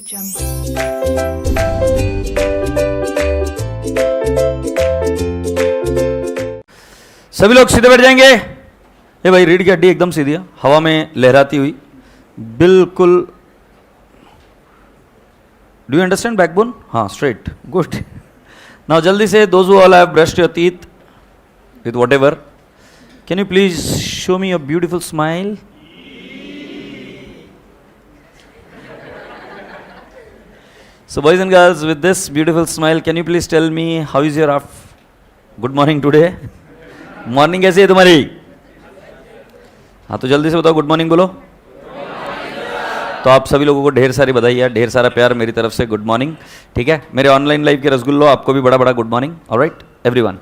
सभी लोग सीधे बैठ जाएंगे। ये भाई रीढ़ की हड्डी एकदम सीधी है, हवा में लहराती हुई, बिल्कुल। Do you understand backbone? हाँ, स्ट्रेट, गुड। नाउ जल्दी से, those who all have brushed your teeth with whatever, can you please show me a beautiful smile? So boys and girls, with this beautiful smile, can you please tell me how is your good morning today? Morning कैसी है तुम्हारी? हाँ तो जल्दी से बताओ, good morning बोलो। तो आप सभी लोगों को ढेर सारी बधाई है, ढेर सारा प्यार मेरी तरफ से, गुड मॉर्निंग। ठीक है, मेरे ऑनलाइन लाइव के रसगुल्लो, आपको भी बड़ा बड़ा good morning. Alright everyone,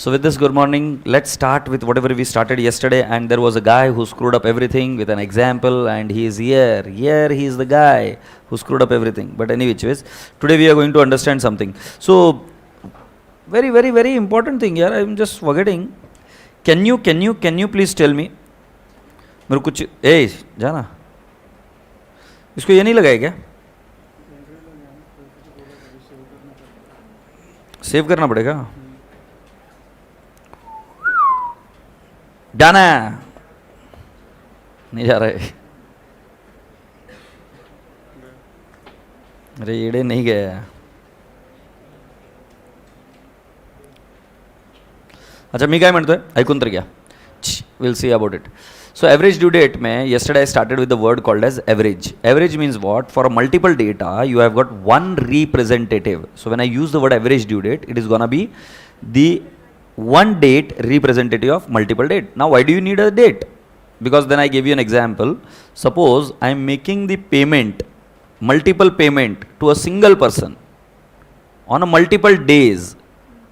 so with this good morning, let's start with whatever we started yesterday. And there was a guy who screwed up everything with an example, and he is here he is the guy who screwed up everything. But any which ways, today we are going to understand something. So very very very important thing here, I am just forgetting. Can you please tell me, मेरे कुछ जाना, इसको ये नहीं लगाया क्या? Save करना पड़ेगा, जाना नहीं जा रहे। अरे येड़े नहीं गया। अच्छा मी काय म्हणतोय, ऐकून तर घ्या, will see about it. So average due date में yesterday I started with the word called as average. Average means what? For a multiple data you have got one representative. So when I use the word average due date, it is gonna be the one date representative of multiple date. Now why do you need a date? Because then I gave you an example. Suppose I am making the payment, multiple payment to a single person on a multiple days.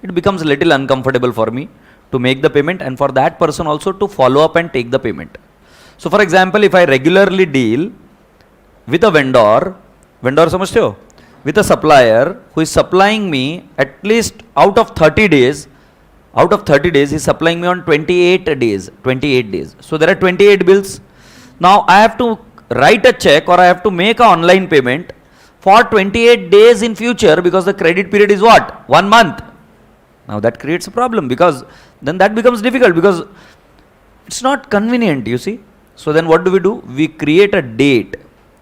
It becomes a little uncomfortable for me to make the payment, and for that person also to follow up and take the payment. So for example, if I regularly deal with a vendor समझते हो, with a supplier who is supplying me at least out of 30 days, he is supplying me on 28 days. So there are 28 bills. Now I have to write a check or I have to make an online payment for 28 days in future, because the credit period is what? 1 month. Now that creates a problem, because then that becomes difficult, because it's not convenient, you see. So then what do? We create a date,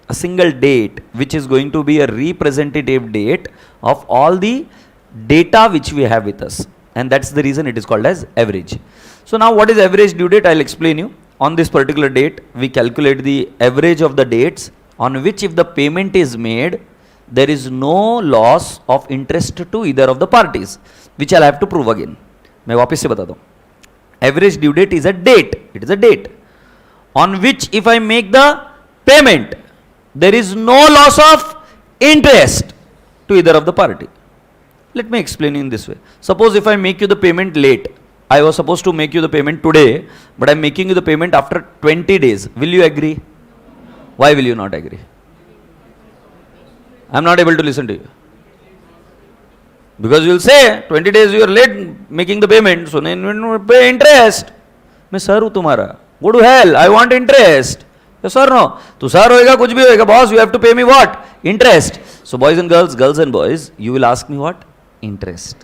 a single date, which is going to be a representative date of all the data which we have with us. And that's the reason it is called as average. So now what is average due date? I'll explain you. On this particular date, we calculate the average of the dates on which if the payment is made, there is no loss of interest to either of the parties, which I'll have to prove again. मैं वापस से बता दूं. Average due date is a date. It is a date on which if I make the payment, there is no loss of interest to either of the party. Let me explain in this way. Suppose if I make you the payment late, I was supposed to make you the payment today, but I am making you the payment after 20 days. Will you agree? Why will you not agree? I am not able to listen to you. Because you will say 20 days you are late making the payment, so then you will pay interest. मैं sir हूँ तुम्हारा, go to hell, I want interest. Yes or no? तो sir होएगा कुछ भी होएगा, boss, you have to pay me what? Interest. So boys and girls and boys, you will ask me what? Interest.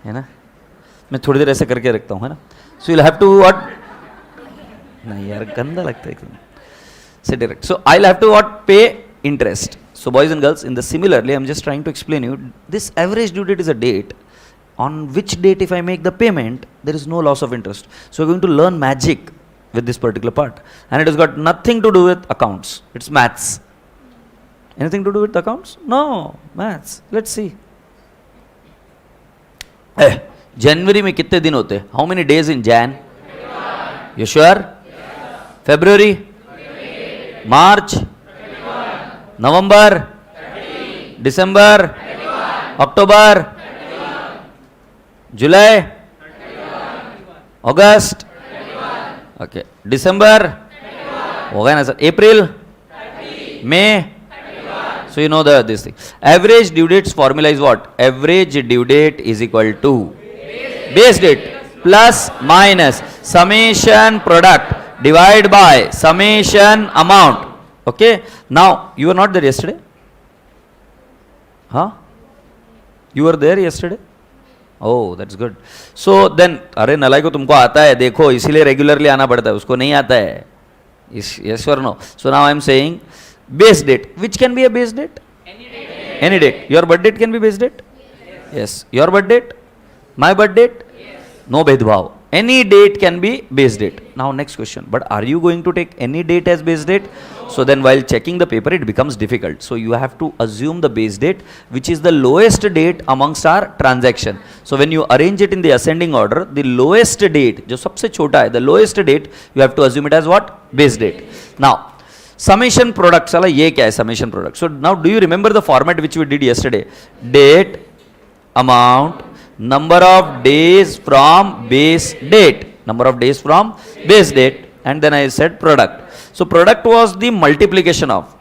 है ना? मैं थोड़ी देर ऐसे करके रखता हूँ, है ना? So you'll have to what? नहीं यार गंदा लगता है एकदम. Say direct. So I'll have to what? Pay interest. So boys and girls, in the similarly, I'm just trying to explain you, this average due date is a date on which date if I make the payment, there is no loss of interest. So we're going to learn magic with this particular part, and it has got nothing to do with accounts. It's maths. Anything to do with accounts? No, maths. Let's see. January में कितने दिन होते? How many days in Jan? You sure? February? March? November, December, October, July, August, okay, December, हो गया ना sir, April, May, so you know this thing. Average due dates formula is what? Average due date is equal to base date plus minus summation product divided by summation amount Okay, now you were not there yesterday? Huh? You were there yesterday? Oh, that's good. So then, अरे नलाई को तुमको आता है, देखो इसीलिए regularly आना पड़ता है, उसको नहीं आता है. Yes or no? So now I am saying base date. Which can be a base date? Any date. Your birth date can be base date? Yes. Your birth date? My birth date? No bhedbhav. Any date can be base date. Now next question. But are you going to take any date as base date? So then while checking the paper it becomes difficult. So you have to assume the base date which is the lowest date amongst our transaction. So when you arrange it in the ascending order, the lowest date, जो सबसे छोटा है, the lowest date, you have to assume it as what? Base date. Now, summation product, साला ये क्या है summation product? So now do you remember the format which we did yesterday? Date, amount, number of days from base date, number of days from base date, and then I said product. So product was the multiplication of,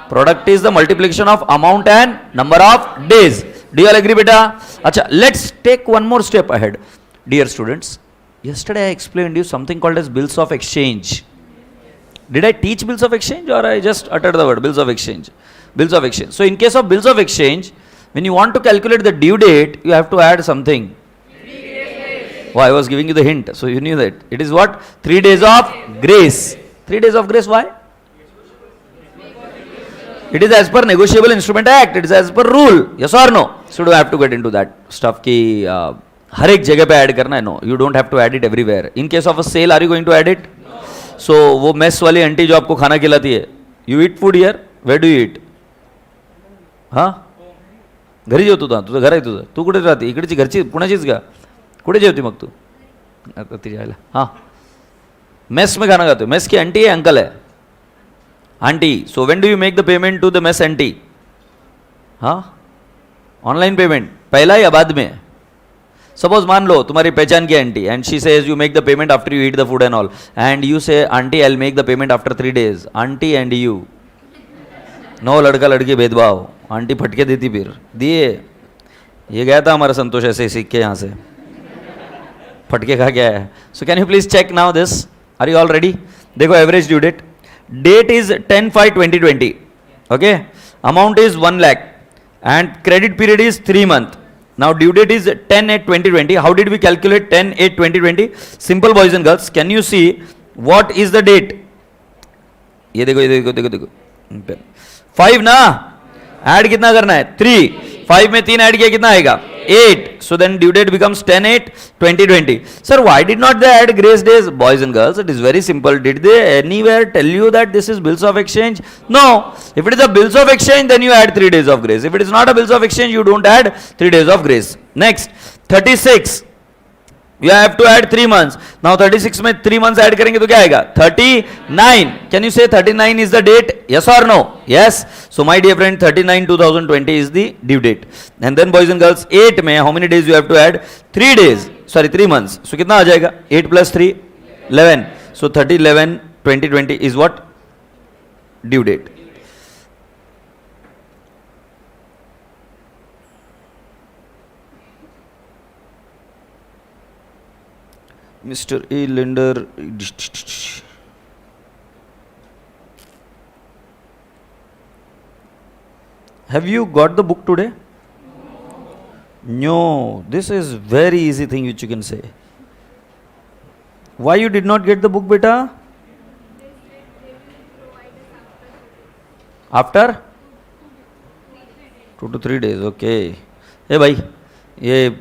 product is the multiplication of amount and number of days. Do you all agree beta? Acha, let's take one more step ahead. Dear students, yesterday I explained you something called as bills of exchange. Did I teach bills of exchange or I just uttered the word bills of exchange? Bills of exchange. So in case of bills of exchange, when you want to calculate the due date, you have to add something. Oh, I was giving you the hint, so you knew that. It is what? 3 days of grace. 3 days of grace, why? It is as per Negotiable Instrument Act. It is as per rule. Yes or no? So do I have to get into that stuff ki har ek jagah pe add karna hai? No, you don't have to add it everywhere. In case of a sale, are you going to add it? So वो mess वाली aunty जो आपको खाना खिलाती है, you eat food here? Where do you eat? हाँ? घरी जेवतो तुझं घर आहे तुझं, तू कुठे राहते? इकडची घरची पुण्याचीच का? कुठे जेवती मग तू? आता ती जायला हाँ मेस में खाना खाते हो. मेस की आंटी है अंकल है? Aunty. So when do you make the payment to the mess aunty? हाँ, ऑनलाइन पेमेंट पहला या बाद में? सपोज मान लो तुम्हारी पहचान की aunty and she says you make the payment after you eat the food and all and you say aunty I will make the payment after 3 days. Aunty and you, no लड़का लड़की भेदभाव. Aunty फटके देती फिर दिए. ये गया था हमारा संतोष ऐसे सीख के यहाँ से फटके खा गया है. So can you please check now this. Are you all ready? देखो average due date. Date is 10/5/2020. Okay. Amount is 1 lakh and credit period is 3 months. Now due date is 10/8/2020. How did we calculate 10/8/2020? Simple boys and girls. Can you see what is the date? ये देखो ये देखो देखो देखो 5 ना. Add कितना करना है? 3. 5 में 3 ऐड किया कितना आएगा? 8. So then due date becomes 10/8/2020. Sir, why did not they add grace days? Boys and girls, it is very simple. Did they anywhere tell you that this is bills of exchange? No. If it is a bills of exchange, then you add 3 days of grace. If it is not a bills of exchange, you don't add 3 days of grace. Next, 36. You have to add 3 months. Now 36 में 3 months add करेंगे तो क्या आएगा? 39. Can you say 39 is the date? Yes or no? Yes. So my dear friend, 39/2020 is the due date. And then boys and girls, 8 में how many days you have to add? 3 days. Sorry, 3 months. So कितना आ जाएगा? 8 + 3 11. So 30/11/2020 is what? Due date. Mr. A. Lender. Have you got the book today? No. This is very easy thing which you can say. Why you did not get the book, beta? After 2 to 3 days. Okay. Hey भाई, ये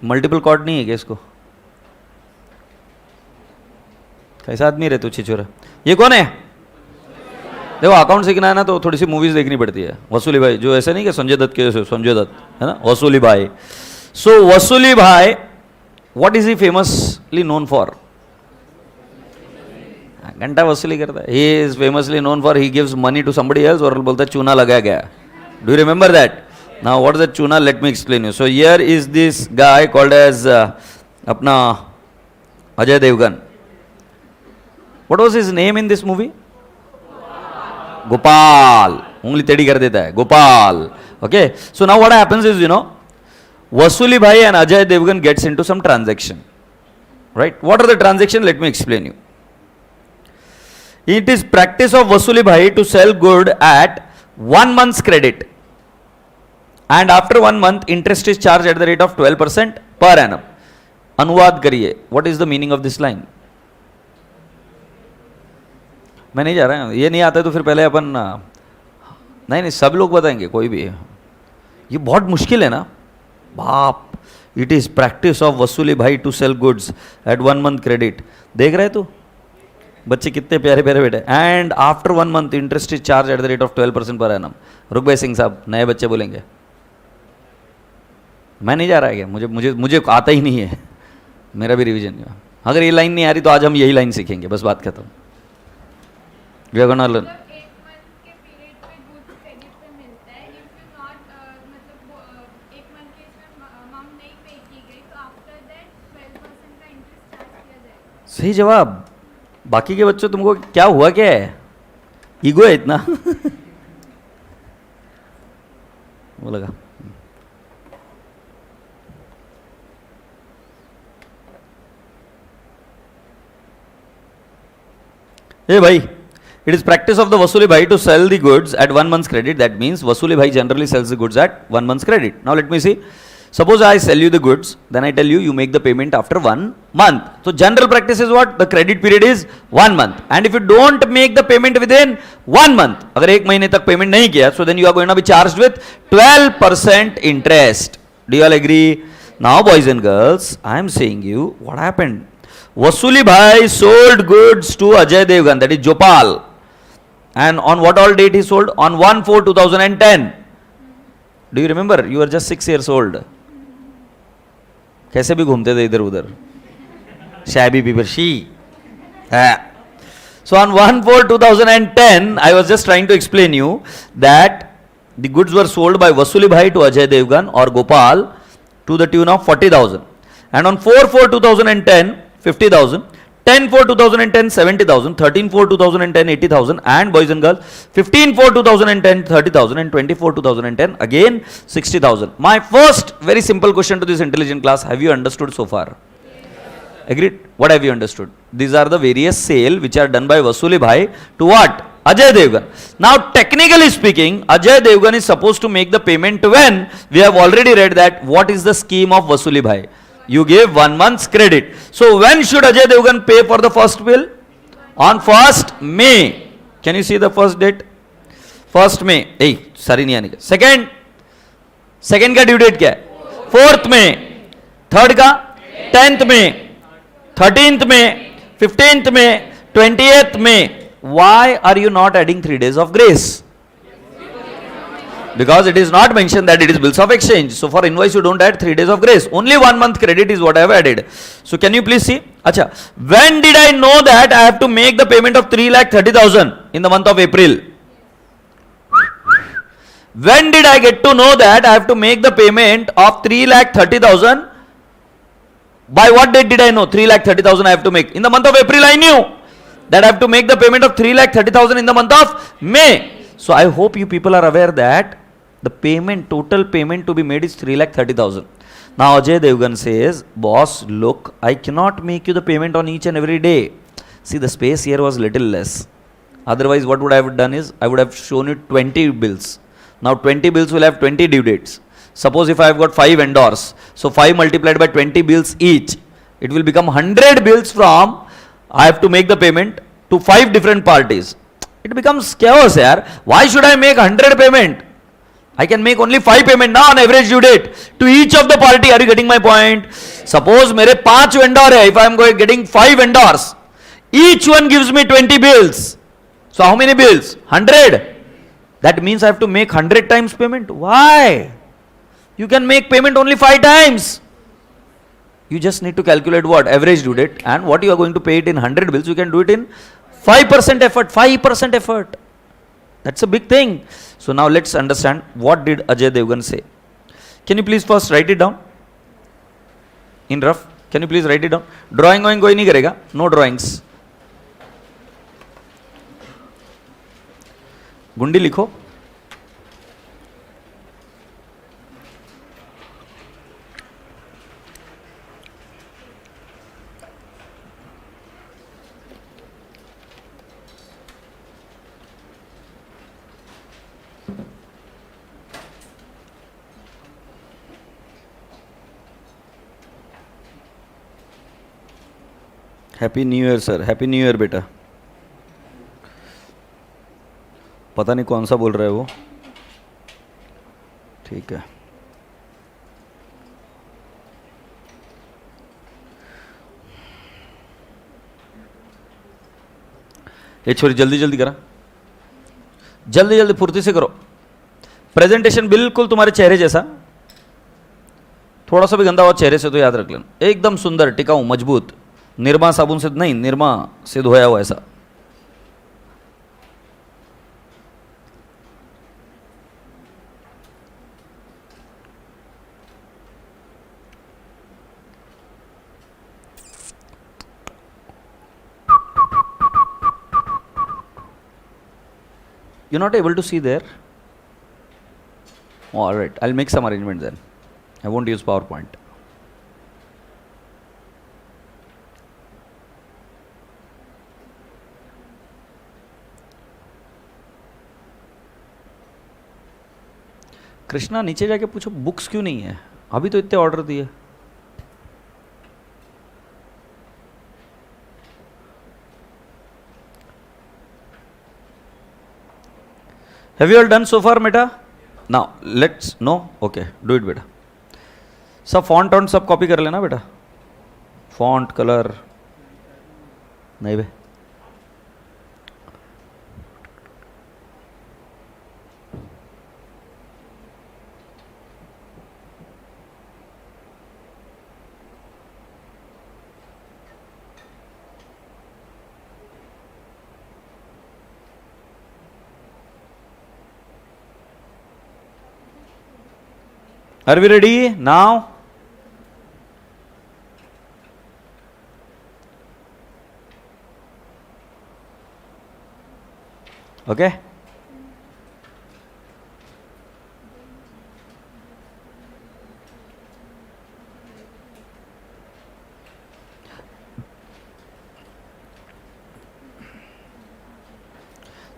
multiple cord नहीं है क्या इसको? कैसा आदमी रहे तू छिछोरा? ये कौन है? देखो अकाउंट सीखना है ना तो थोड़ी सी मूवीज देखनी पड़ती है. वसूली भाई जो ऐसे नहीं कि संजय दत्त के जैसे, संजय दत्त है ना, वसूली Bhai. So Vasooli Bhai, what is he famously known for? घंटा वसूली करता है. He is famously known for he gives money to somebody else और बोलता है चूना लगाया गया. Do you remember that? Now what is that chuna? Let me explain you. So here is this guy called as अपना Ajay Devgan. What was his name in this movie? Gopal. उंगली टेढ़ी कर देता है. Gopal. Okay. So now what happens is, you know, Vasuli Bhai and Ajay Devgan gets into some transaction. Right? What are the transaction? Let me explain you. It is practice of Vasuli Bhai to sell good at 1 month's credit. And after 1 month, interest is charged at the rate of 12% per annum. अनुवाद करिए. What is the meaning of this line? मैं नहीं जा रहा हूँ. ये नहीं आता है तो फिर पहले अपन नहीं सब लोग बताएंगे कोई भी. ये बहुत मुश्किल है ना बाप. It is practice of Vasuli Bhai to sell goods at 1 month credit. देख रहे तू बच्चे कितने प्यारे प्यारे बेटे. And after 1 month interest is charge at the rate of 12% per annum. रुकबे Singh साहब नए बच्चे बोलेंगे. मैं नहीं जा रहा है क्या? मुझे आता ही नहीं है. मेरा भी रिवीजन नहीं हुआ. अगर ये लाइन नहीं आ रही तो आज हम यही लाइन सीखेंगे. बस बात खत्म. We are gonna learn. सही जवाब. बाकी के बच्चों तुमको क्या हुआ क्या है? ईगो है इतना. वो लगा. Hey bhai, it is practice of the Vasuli Bhai to sell the goods at 1 month's credit. That means Vasuli Bhai generally sells the goods at 1 month's credit. Now let me see. Suppose I sell you the goods, then I tell you, you make the payment after 1 month. So general practice is what? The credit period is 1 month. And if you don't make the payment within 1 month, अगर 1 महीने तक payment नहीं किया, so then you are going to be charged with 12% interest. Do you all agree? Now boys and girls, I am saying you what happened. Vasuli Bhai sold goods to Ajay Devgan, that is Jopal. And on what all date he sold? On 1/4/2010. Do you remember? You were just 6 years old. कैसे भी घूमते थे इधर उधर. Shabby people, she. So on 1/4/2010, I was just trying to explain you that the goods were sold by Vasuli Bhai to Ajay Devgan or Gopal to the tune of 40,000. And on 4/4/2010, 50,000. 10/4/2010, 70,000. 13/4/2010, 80,000. And boys and girls, 15/4/2010, 30,000. And 24/2010, again 60,000. My first very simple question to this intelligent class: have you understood so far? Agreed? What have you understood? These are the various sale which are done by Vasuli Bhai to what? Ajay Devgan. Now technically speaking, Ajay Devgan is supposed to make the payment when? We have already read that what is the scheme of Vasuli Bhai. You gave 1 month's credit. So when should Ajay Devgan pay for the first bill? On 1st May. Can you see the first date? 1st May. Hey, sorry नहीं आने का. Second का due date क्या है? 4th May. Third का 10th May. 13th May. 15th May. 20th May. Why are you not adding 3 days of grace? Because it is not mentioned that it is bills of exchange. So for invoice you don't add 3 days of grace. Only 1 month credit is what I have added. So can you please see? Acha, when did I know that I have to make the payment of 3,30,000 in the month of April? When did I get to know that I have to make the payment of 3,30,000? By what date did I know 3,30,000 I have to make? In the month of April I knew that I have to make the payment of 3,30,000 in the month of May. So I hope you people are aware that the payment, total payment to be made is 3,30,000. Now Ajay Devgan says, boss, look, I cannot make you the payment on each and every day. See, the space here was little less. Otherwise, what would I have done is, I would have shown you 20 bills. Now 20 bills will have 20 due dates. Suppose if I have got 5 vendors, so 5 multiplied by 20 bills each, it will become 100 bills from, I have to make the payment to 5 different parties. It becomes chaos here. Why should I make 100 payment? I can make only 5 payment now on average due date to each of the party. Are you getting my point? Suppose मेरे 5 vendor है. If I am getting 5 vendors, each one gives me 20 bills. So how many bills? 100. That means I have to make 100 times payment. Why? You can make payment only 5 times. You just need to calculate what? Average due date, and what you are going to pay it in 100 bills, you can do it in 5% effort. 5% effort. That's a big thing. So now let's understand, what did Ajay Devgan say? Can you please first write it down in rough? Can you please write it down? Drawing कोई नहीं करेगा. No drawings. गुंडी लिखो. Happy new year sir, happy new year बेटा। पता नहीं कौन सा बोल रहा है वो, ठीक है। ये छोरी जल्दी जल्दी करा, जल्दी जल्दी फुर्ती से करो। प्रेजेंटेशन बिल्कुल तुम्हारे चेहरे जैसा, थोड़ा सा भी गंदा हुआ चेहरे से तो याद रख लेना। एकदम सुंदर, टिकाऊ, मजबूत, निरमा साबुन से नहीं, निरमा से धोया हुआ ऐसा। You're not able to see there? Oh, all right, I'll make some arrangement then. I won't use PowerPoint. Krishna नीचे जाके पूछो बुक्स क्यों नहीं है, अभी तो इतने ऑर्डर दिए। Have you all done so far, Meta? Now let's no, okay, do it बेटा। सब फॉन्ट ऑन सब कॉपी कर लेना बेटा, फॉन्ट कलर नहीं बे। Are we ready now? Okay.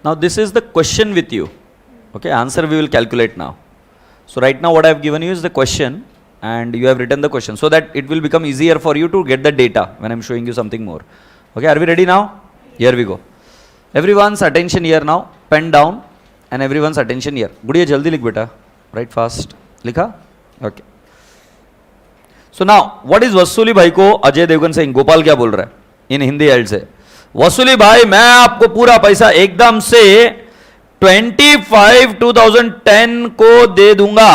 Now this is the question with you. Okay, answer we will calculate now. So right now what I have given you is the question and you have written the question so that it will become easier for you to get the data when I am showing you something more. Okay, are we ready now? Here we go. Everyone's attention here now. Pen down and everyone's attention here. Gudiya jaldi likh beta. Write fast. Likha? Okay. So now what is वसूली भाई को Ajay Devgan saying? Gopal क्या बोल रहा है इन Hindi yield से? वसूली भाई मैं आपको पूरा पैसा एकदम से 25 2010 को दे दूंगा।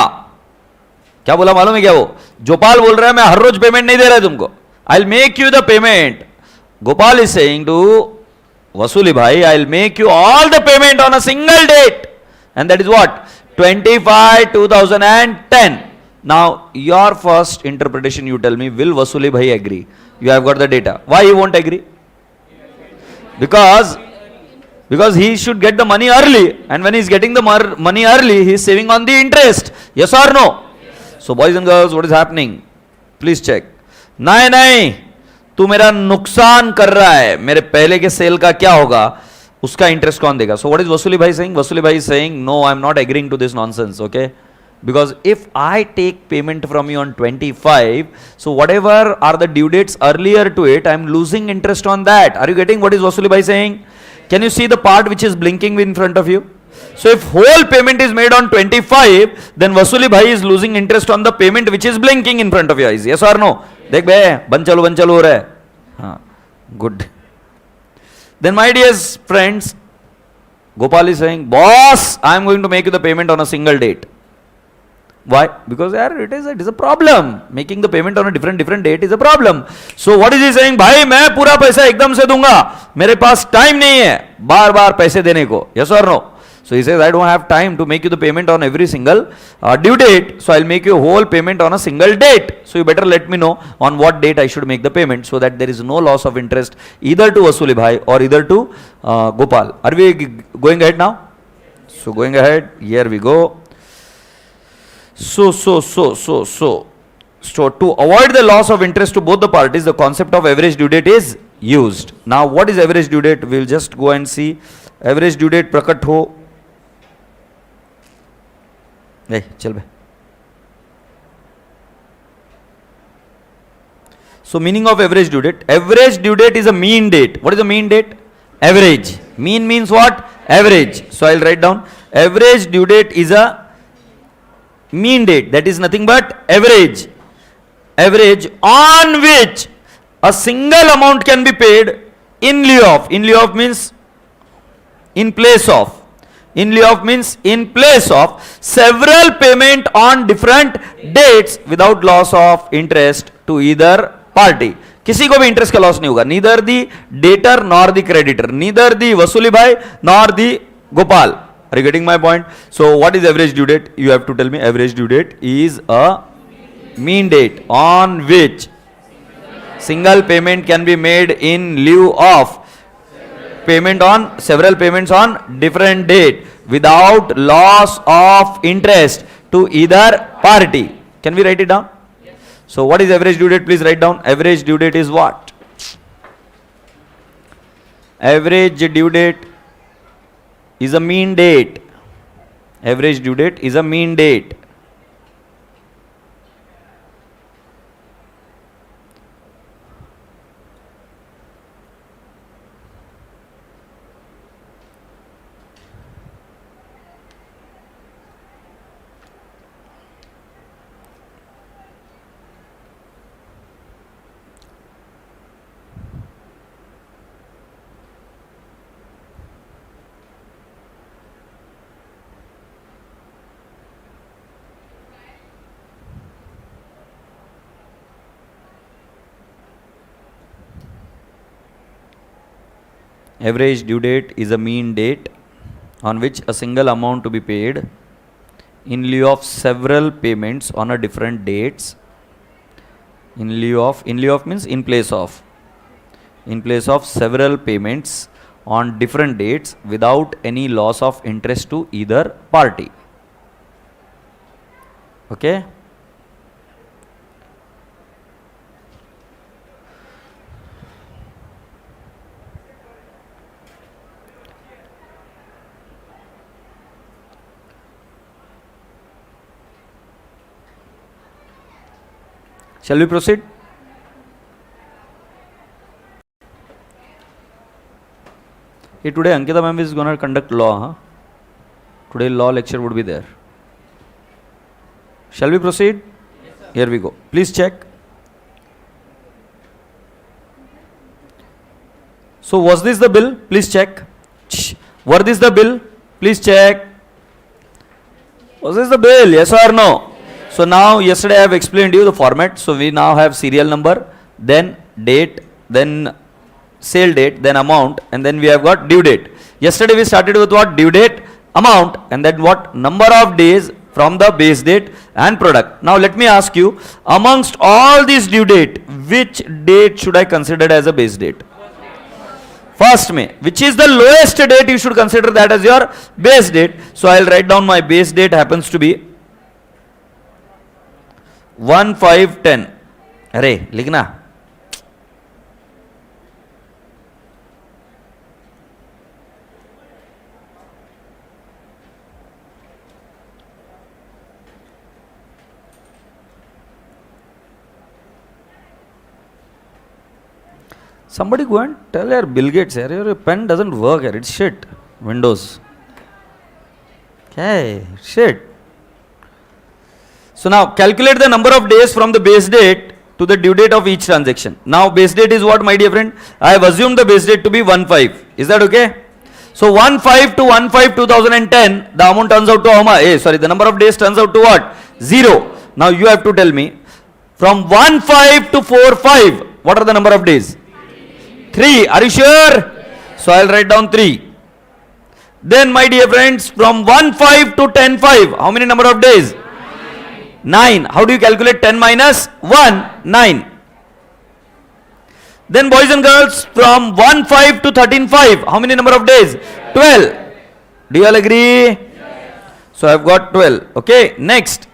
क्या बोला मालूम है क्या वो? गोपाल बोल रहा है मैं हर रोज पेमेंट नहीं दे रहा है तुमको, I will make you the payment. Gopal is saying to वसूली भाई I will make you all the payment on a single date and that is what 25 2010। Now your first interpretation you tell me, will वसूली भाई agree? You have got the data. Why he won't agree? Because he should get the money early, and when he is getting the money early, he is saving on the interest. Yes or no? Yes. So boys and girls, what is happening? Please check. नहीं तू मेरा नुकसान कर रहा है, मेरे पहले के सेल का क्या होगा, उसका इंटरेस्ट कौन देगा? So what is वसूली भाई saying? वसूली भाई is saying no, I am not agreeing to this nonsense. Okay, because if I take payment from you on 25, so whatever are the due dates earlier to it, I am losing interest on that. Are you getting what is Vasuli Bhai saying? Can you see the part which is blinking in front of you? So if whole payment is made on 25, then Vasuli Bhai is losing interest on the payment which is blinking in front of your eyes. Yes or no? देख बे बन चलो हो रहा है. हाँ, good. Then my dear friends, Gopal is saying, boss, I am going to make you the payment on a single date. Why? Because it is a problem. Making the payment on a different date is a problem. So what is he saying? भाई मैं पूरा पैसा एकदम से दूंगा, मेरे पास time नहीं है बार बार पैसे देने को. Yes or no? So he says I don't have time to make you the payment on every single due date. So I'll make you a whole payment on a single date. So you better let me know on what date I should make the payment, so that there is no loss of interest either to Vasuli Bhai or either to Gopal. Are we going ahead now? So going ahead, here we go. So to avoid the loss of interest to both the parties, the concept of average due date is used. Now what is average due date? We'll just go and see. Average due date prakat ho. Hey, chal bhai. So meaning of average due date. Average due date is a mean date. What is the mean date? Average. Mean means what? Average. So I'll write down average due date is a mean date. That is nothing but average. Average on which a single amount can be paid in lieu of. In lieu of means in place of. In lieu of means in place of several payment on different dates without loss of interest to either party. किसी को भी interest का loss नहीं होगा. Neither दी debtor nor दी creditor, neither दी वसूली भाई nor the Gopal. Are you getting my point? So what is average due date? You have to tell me. Average due date is a mean date on which single payment can be made in lieu of payment on several payments on different date without loss of interest to either party. Can we write it down? So what is average due date? Please write down. Average due date is what? Average due date is a mean date. Average due date is a mean date. Average due date is a mean date on which a single amount to be paid in lieu of several payments on a different dates. In lieu of means in place of several payments on different dates without any loss of interest to either party. Okay. Shall we proceed? Hey, today Ankita ma'am is going to conduct law. Huh? Today law lecture would be there. Shall we proceed? Yes, sir. Here we go. Please check. So was this the bill? Please check. Were this the bill? Please check. Was this the bill? Yes or no? So now yesterday I have explained you the format. So we now have serial number, then date, then sale date, then amount, and then we have got due date. Yesterday we started with what? Due date, amount, and then what? Number of days from the base date and product. Now let me ask you, amongst all these due date, which date should I consider as a base date? First May. Which is the lowest date, you should consider that as your base date. So I will write down my base date happens to be 1/5/10. अरे लिखना. Somebody go and tell your Bill Gates, your pen doesn't work here. It's shit. Windows. Okay, shit. So now calculate the number of days from the base date to the due date of each transaction. Now base date is what, my dear friend? I have assumed the base date to be 1/5. Is that okay? So 1/5 to 1/5/2010, the amount turns out to how much? The number of days turns out to what? 0. Now you have to tell me from 1/5 to 4/5, what are the number of days? 3. Are you sure? So I'll write down 3. Then my dear friends, from 1/5 to 10/5, how many number of days? 9. How do you calculate 10 minus 1? 9. Then boys and girls, from 1/5 to 13/5, how many number of days? 12. Do you all agree? Yes. So I have got 12. Okay. Next,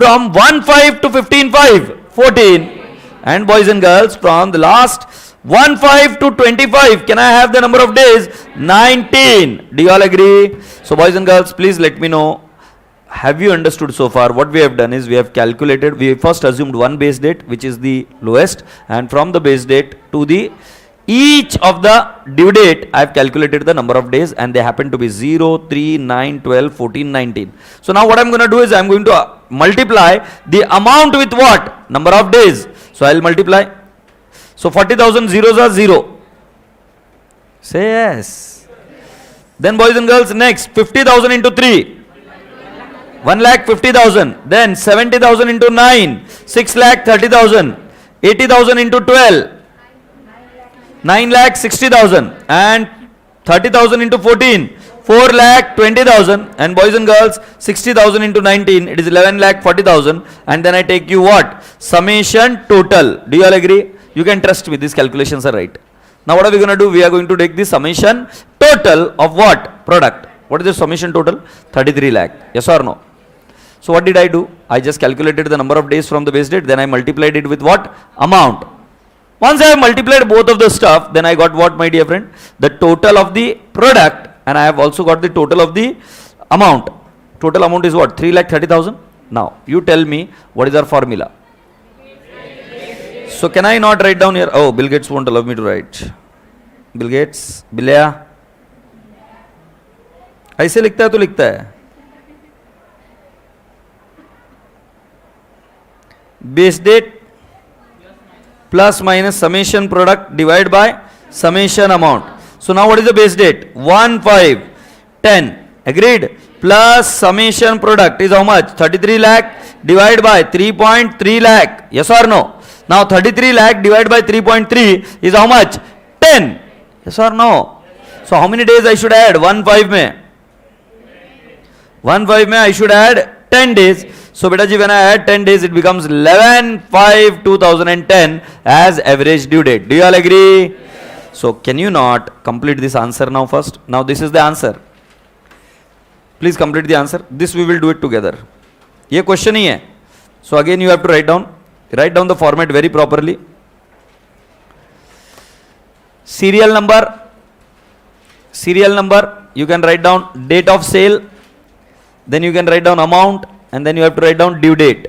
from 1/5 to 15/5, 14. And boys and girls, from the last 1/5 to 25, can I have the number of days? 19. Do you all agree? So boys and girls, please let me know have you understood so far? What we have done is we have calculated, we first assumed one base date which is the lowest, and from the base date to the each of the due date I have calculated the number of days, and they happen to be 0, 3, 9, 12, 14, 19. So now what I am going to do is I am going to multiply the amount with what? Number of days. So I will multiply. So 40,000 zeros are 0. Say yes. Then boys and girls, next 50,000 into 3. 1,50,000. Then 70,000 into 9. 6,30,000. 80,000 into 12. 9,60,000. And 30,000 into 14. 4,20,000. And boys and girls, 60,000 into 19. It is 11,40,000. And then I take you what? Summation total. Do you all agree? You can trust me. These calculations are right. Now what are we going to do? We are going to take the summation total of what? Product. What is the summation total? 33 lakh. Yes or no? So what did I do? I just calculated the number of days from the base date. Then I multiplied it with what? Amount. Once I have multiplied both of the stuff, then I got what, my dear friend? The total of the product, and I have also got the total of the amount. Total amount is what? 3,30,000. Now you tell me what is our formula. So can I not write down here? Oh, Bill Gates won't allow me to write. Bill Gates, Bilya. ऐसे लिखता है तो लिखता है. Base date plus minus summation product divided by summation amount. So now what is the base date? 1, 5, 10. Agreed? Plus summation product is how much? 33 lakh divided by 3.3 lakh. Yes or no? Now 33 lakh divided by 3.3 is how much? 10. Yes or no? So how many days I should add? 1, 5 mein. 1, 5 mein I should add 10 days. So beta ji, when I add 10 days, it becomes 11/5/2010 as average due date. Do you all agree? So can you not complete this answer now first? Now this is the answer. Please complete the answer. This we will do it together. ये question ही है. So again you have to write down the format very properly. Serial number. You can write down date of sale. Then you can write down amount. And then you have to write down due date.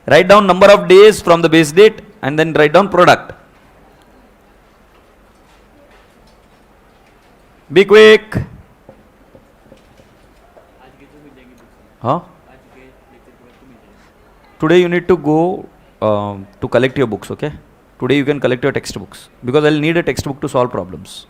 Write down number of days from the base date and then write down product. Be quick. Huh? Today you need to go to collect your books, okay? Today you can collect your textbooks because I'll need a textbook to solve problems.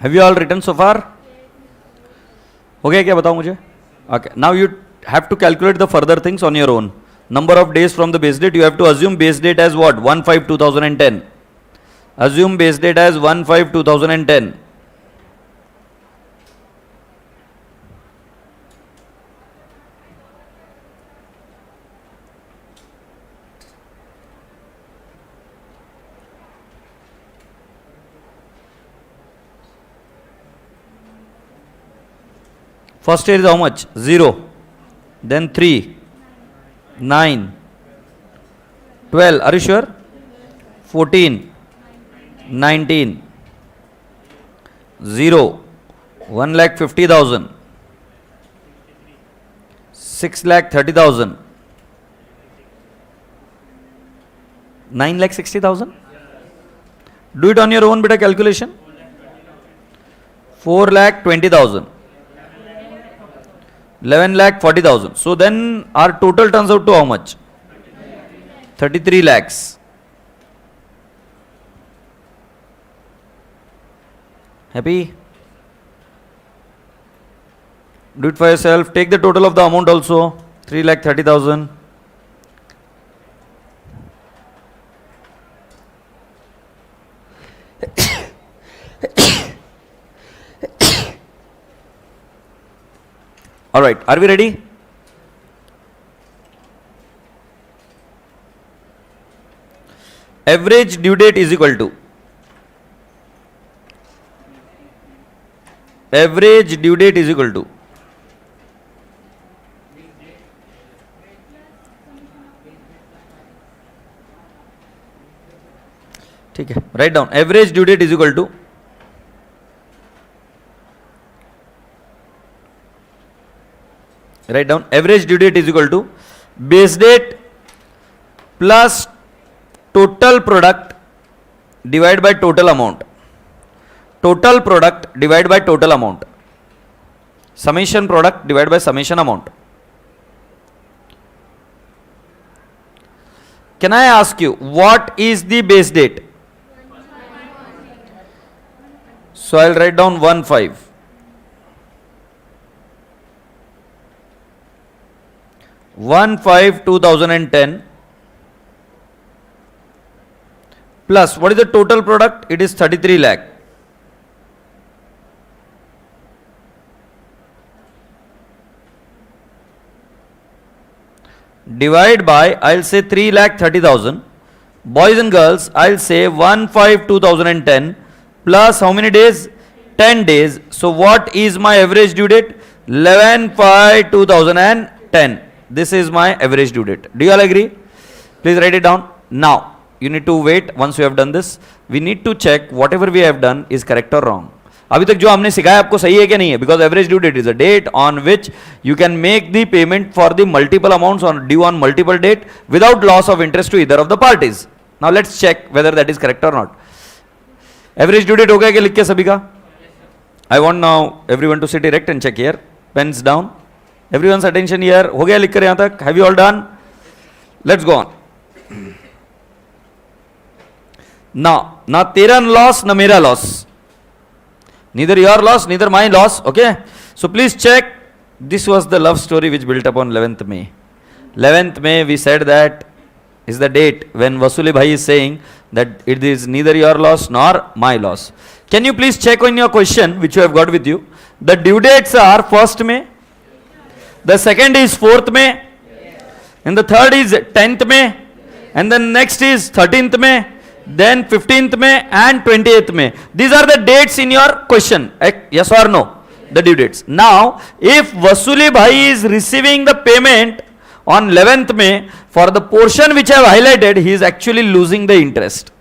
Have you all written so far? Okay, क्या बताओ मुझे? Okay, now you have to calculate the further things on your own. Number of days from the base date, you have to assume base date as what? 1/5/2010. Assume base date as 1/5/2010. First year is how much? 0. Then 3, 9, 12. Are you sure? 14, 19, 0, 1,50,000, 6,30,000, 9,60,000. Do it on your own, beta calculation. 4,20,000. 11,40,000. So then our total turns out to how much? 33 lakhs. Happy? Do it for yourself. Take the total of the amount also. 3,30,000. All right, are we ready? Average due date is equal to average due date is equal to ठीक है, write down average due date is equal to write down average due date is equal to base date plus total product divided by total amount. Total product divided by total amount. Summation product divided by summation amount. Can I ask you what is the base date? So I'll write down 1/5. 1/5/2010 plus what is the total product? It is 33 lakh. Divide by, I'll say 3,30,000. Boys and girls, I'll say 1/5/2010 plus how many days? 10 days. So what is my average due date? 11/5/2010. This is my average due date. Do you all agree? Please write it down. Now, you need to wait. Once you have done this, we need to check whatever we have done is correct or wrong. अभी तक जो हमने सिखाया आपको सही है क्या नहीं है? Because average due date is a date on which you can make the payment for the multiple amounts on due on multiple date without loss of interest to either of the parties. Now let's check whether that is correct or not. Average due date हो गया क्या लिख के सभी का? I want now everyone to sit erect and check here. Pens down. Everyone's attention here. हो गया लिख कर यहाँ तक? Have you all done? Let's go on. Now, ना तेरा loss ना मेरा loss. Neither your loss, neither my loss. Okay. So please check. This was the love story which built up on 11th May. 11th May we said that is the date when Vasuli Bhai is saying that it is neither your loss nor my loss. Can you please check on your question which you have got with you? The due dates are 1st May. The second is 4th May. And the third is 10th May. And the next is 13th May. Then 15th May and 28th May. These are the dates in your question. Yes or no? The due dates. Now, if Vasuli Bhai is receiving the payment on 11th May for the portion which I have highlighted, he is actually losing the interest.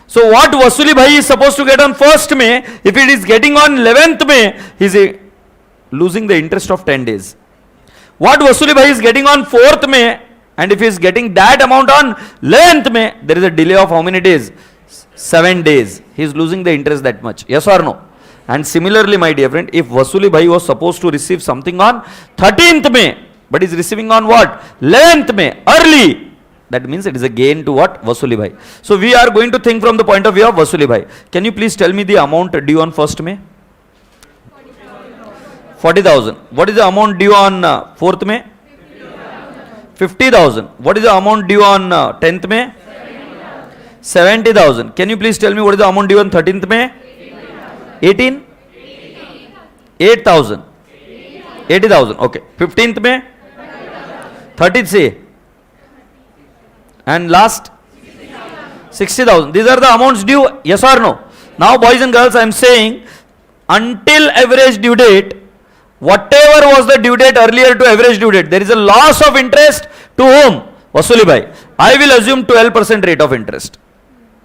So what Vasuli Bhai is supposed to get on 1st May, if it is getting on 11th May, he is losing the interest of 10 days. What Vasuli Bhai is getting on 4th May, and if he is getting that amount on 11th May, there is a delay of how many days? 7 days. He is losing the interest that much. Yes or no? And similarly, my dear friend, if Vasuli Bhai was supposed to receive something on 13th May, but is receiving on what? 11th May, early. That means it is a gain to what? Vasuli bhai. So we are going to think from the point of view of Vasuli bhai. Can you please tell me the amount due on 1st May? 40,000. What is the amount due on 4th May? 50,000. What is the amount due on 10th May? 70,000. Can you please tell me what is the amount due on 13th May? 18? 8,000. 80,000. Okay. 15th May? 30th say. And last? 60,000. These are the amounts due. Yes or no? Now boys and girls, I am saying until average due date, whatever was the due date earlier to average due date, there is a loss of interest to whom? Vasuli bhai. I will assume 12% rate of interest.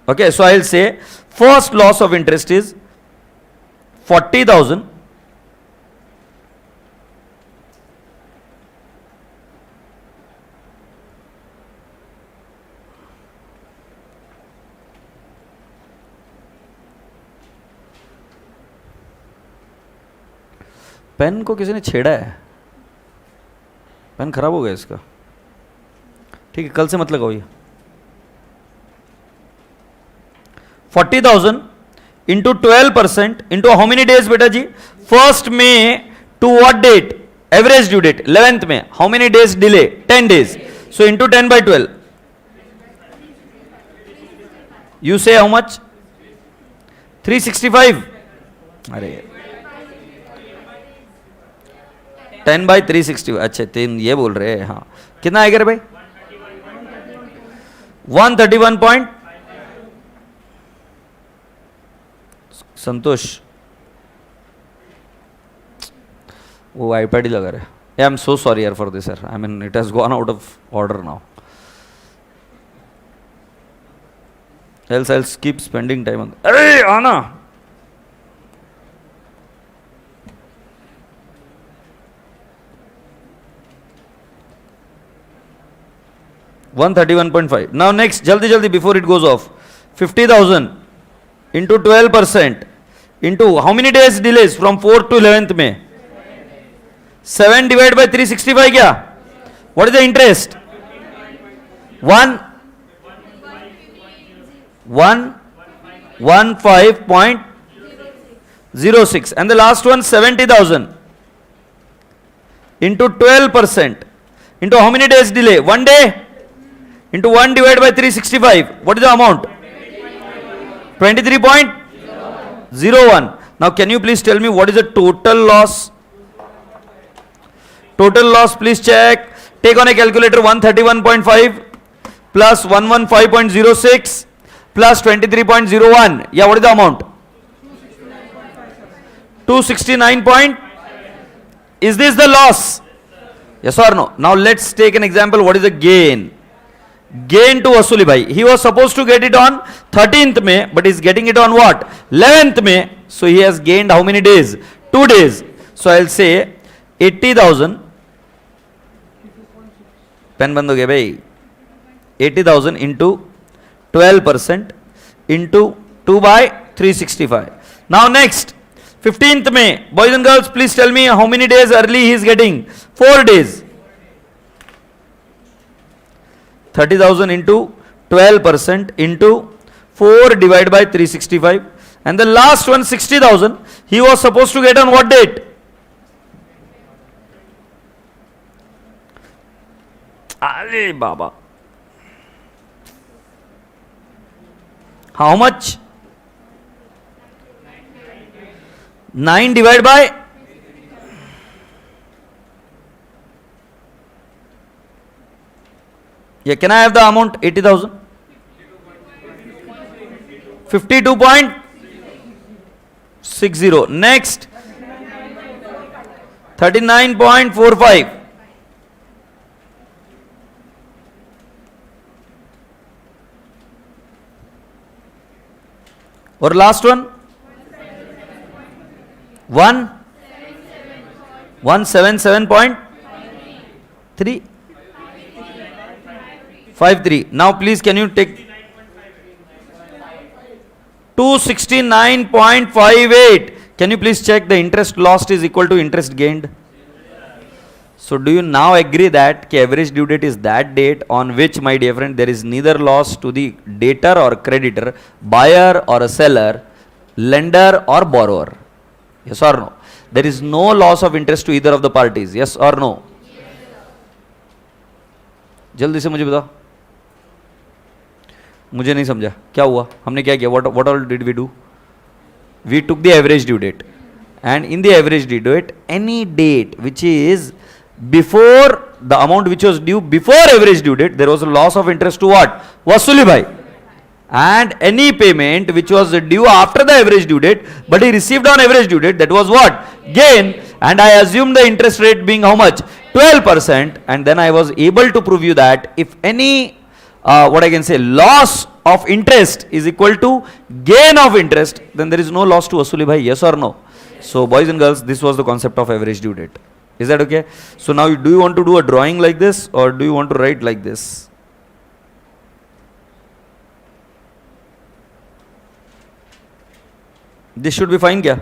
Okay, so I will say first loss of interest is 40,000 pen को किसी ने छेड़ा है, pen खराब हो गया इसका. ठीक है, कल से मत लगाओ ये. 40,000 into 12% into how many days beta ji? 1st May to what date? Average due date 11th May. How many days delay? 10 days. So into 10 by 12. You say how much? 365. अरे 10 by 360. अच्छा तीन ये बोल रहे हैं. हाँ कितना आएगा रे भाई? 131 point. संतोष वो आईपैड ही लगा रहे. आई एम सो सॉरी यार फॉर दिस यार. I mean it has gone out of order now. else I'll keep spending time on. अरे आना. $131.5. Now next, jaldi jaldi before it goes off. 50,000 into 12% into how many days delays from 4th to 11th May? 7 divided by 365 kya? What is the interest? 115.06. And the last one 70,000 into 12% into how many days delay? 1 day into 1 divided by 365. What is the amount? 23.01. Now can you please tell me what is the total loss? Total loss, please check. Take on a calculator 131.5 plus 115.06 plus 23.01. Yeah, what is the amount? 269 point. Is this the loss? Yes or no? Now let's take an example. What is the gain? Gain to Vasuli bhai. He was supposed to get it on 13th May, but he's getting it on what? 11th May. So he has gained how many days? 2 days. So I'll say 80,000. Pen band ho gaya bhai. 80,000 into 12% into 2 by 365. Now next, 15th May. Boys and girls, please tell me how many days early he is getting? 4 days. 30,000 into 12% into 4 divided by 365. And the last one 60,000 he was supposed to get on what date? Ali Baba. How much? 9 divided by? Yeah, can I have the amount? 80,000. 52.60. Next. 39.45. Or last one? 177.3. 53. Now please can you take 269.58. Can you please check the interest lost is equal to interest gained? So do you now agree that average due date is that date on which, my dear friend, there is neither loss to the debtor or creditor, buyer or a seller, lender or borrower? Yes or no? There is no loss of interest to either of the parties. Yes or no? जल्दी से मुझे बताओ. मुझे नहीं समझा क्या हुआ. हमने क्या किया? What all did we do? We took the average due date, and in the average due date, any date which is before the amount which was due before average due date, there was a loss of interest to what? Vasuli bhai. And any payment which was due after the average due date, but he received on average due date, that was what? Gain. And I assumed the interest rate being how much? 12%. And then I was able to prove you that if any, what I can say, loss of interest is equal to gain of interest, then there is no loss to Vasuli bhai. Yes or no? So boys and girls, this was the concept of average due date. Is that okay? So now, do you want to do a drawing like this, or do you want to write like this? This should be fine क्या?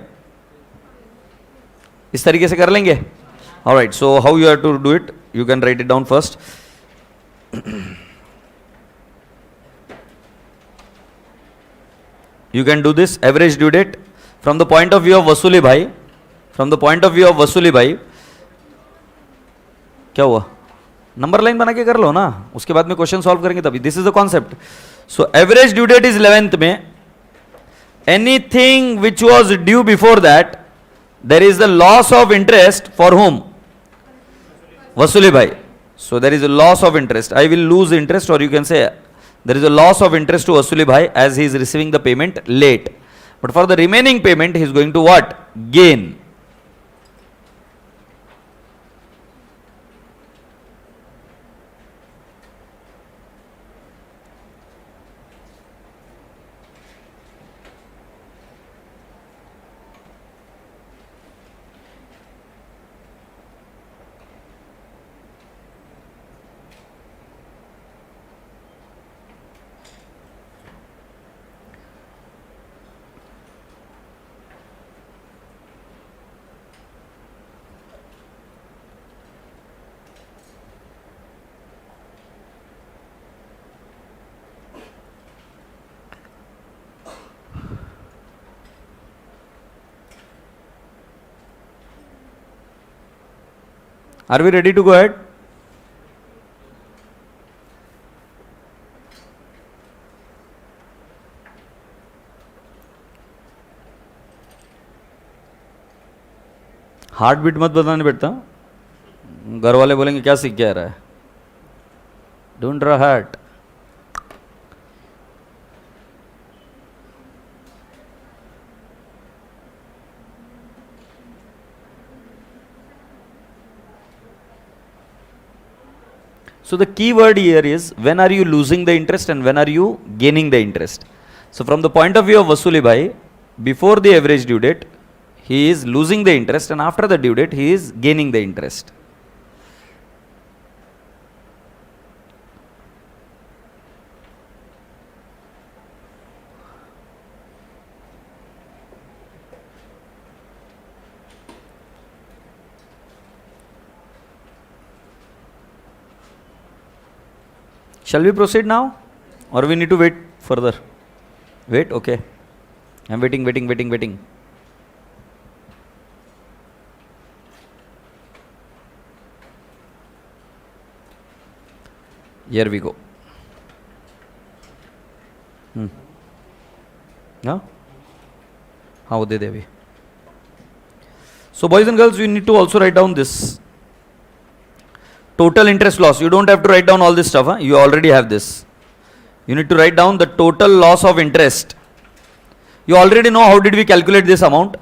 इस तरीके से कर लेंगे? All right. So how you have to do it? You can write it down first. You can do this average due date from the point of view of Vasuli bhai. From the point of view of Vasuli bhai, क्या हुआ? Number line बना के कर लो ना, उसके बाद में question solve करेंगे तभी. This is the concept. So average due date is 11th में. Anything which was due before that, there is the loss of interest for whom? Vasooli Bhai. So there is a loss of interest. I will lose interest, और you can say there is a loss of interest to वसूली Bhai as he is receiving the payment late. But for the remaining payment he is going to what? Gain. Are we ready to go ahead? Heart beat मत बताने बेटा, घर वाले बोलेंगे क्या सीख के आ रहा है. Don't draw heart. So the key word here is, when are you losing the interest and when are you gaining the interest? So from the point of view of Vasuli bhai, before the average due date, he is losing the interest, and after the due date, he is gaining the interest. Shall we proceed now, or we need to wait further? Wait, okay. I'm waiting. Here we go. Yeah? How they be? So boys and girls, we need to also write down this. Total interest loss. You don't have to write down all this stuff. Huh? You already have this. You need to write down the total loss of interest. You already know how did we calculate this amount.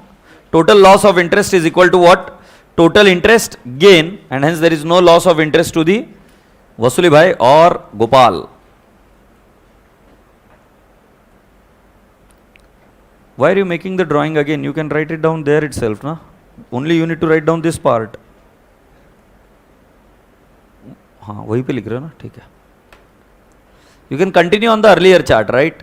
Total loss of interest is equal to what? Total interest gain, and hence there is no loss of interest to the Vasuli bhai or Gopal. Why are you making the drawing again? You can write it down there itself. Na? Only you need to write down this part. हाँ वहीं पे लिख रहे हो ना, ठीक है. You can continue on the earlier chart, right?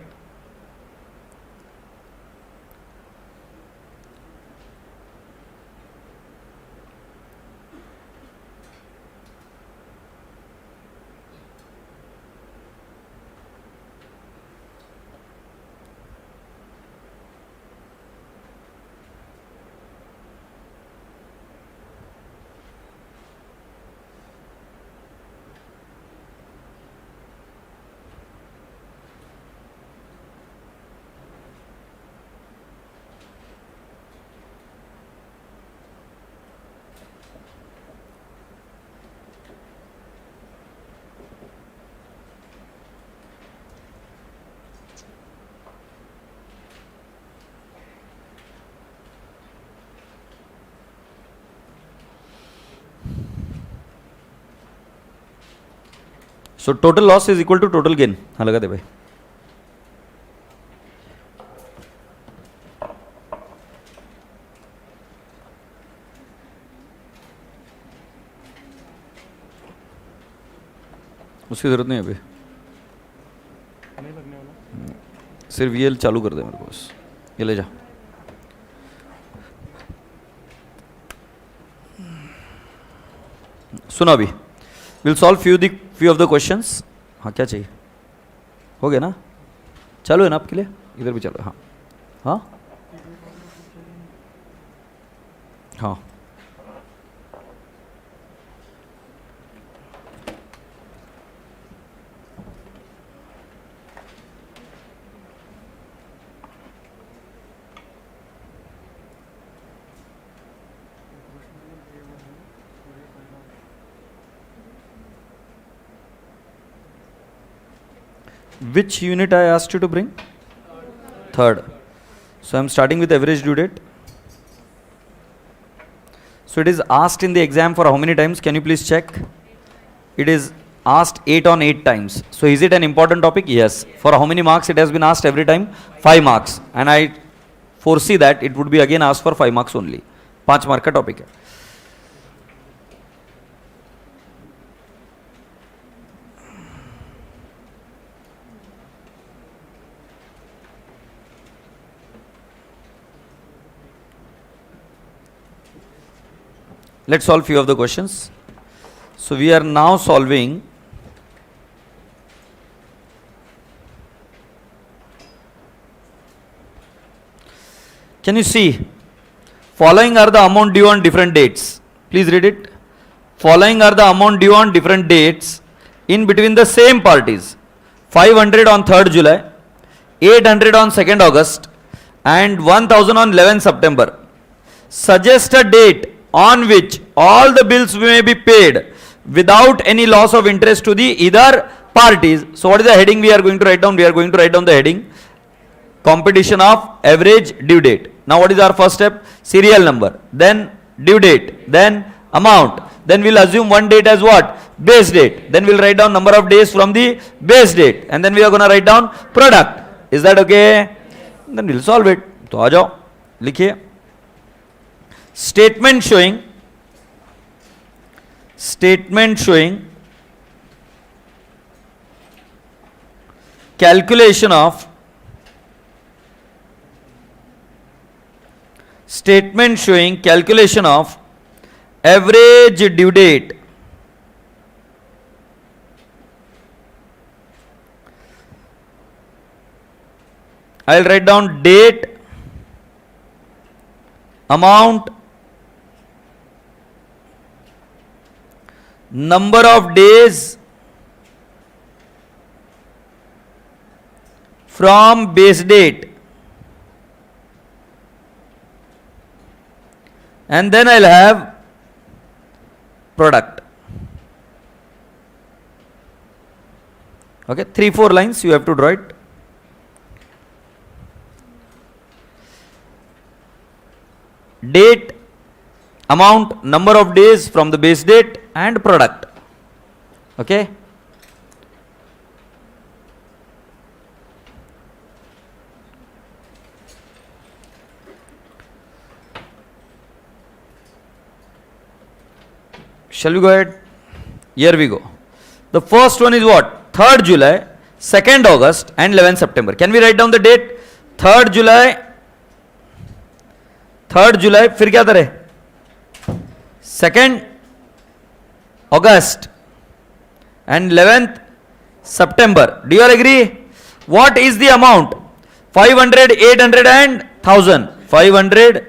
So total loss is equal to total gain. हाँ लगा दे भाई. उसकी जरूरत नहीं है अभी. सिर्फ ये चालू कर दे मेरे को बस. ये ले जा. सुनो अभी. Will solve few of the questions. हाँ क्या चाहिए? हो गया ना? चालू है ना आपके लिए? इधर भी चालू है. हाँ हाँ हाँ. Which unit I asked you to bring? Third. So I am starting with average due date. So it is asked in the exam for how many times? Can you please check? It is asked 8 on 8 times. So is it an important topic? Yes. For how many marks it has been asked every time? 5 marks. And I foresee that it would be again asked for 5 marks only. 5 mark का topic है. Let's solve few of the questions. So we are now solving can you see following are the amount due on different dates. Please read it. Following are the amount due on different dates in between the same parties. 500 on 3rd July, 800 on 2nd August and 1000 on 11th September. Suggest a date on which all the bills may be paid without any loss of interest to the either parties. So what is the heading we are going to write down? We are going to write down the heading competition of average due date. Now what is our first step? Serial number, then due date, then amount, then we'll assume one date as what? Base date. Then we'll write down number of days from the base date and then we are going to write down product. Is that okay? Then we'll solve it. तो आ जाओ लिखिए. Statement showing calculation of average due date I'll write down date, amount, number of days from base date, and then I'll have product. Okay, 3-4 lines you have to draw it. Date, amount, number of days from the base date and product. Okay. Shall we go ahead? Here we go. The first one is what? 3rd July, 2nd August and 11th September. Can we write down the date? 3rd July, फिर क्या करे? 2nd August and 11th September. Do you all agree? What is the amount? 500, 800 and 1000. 500,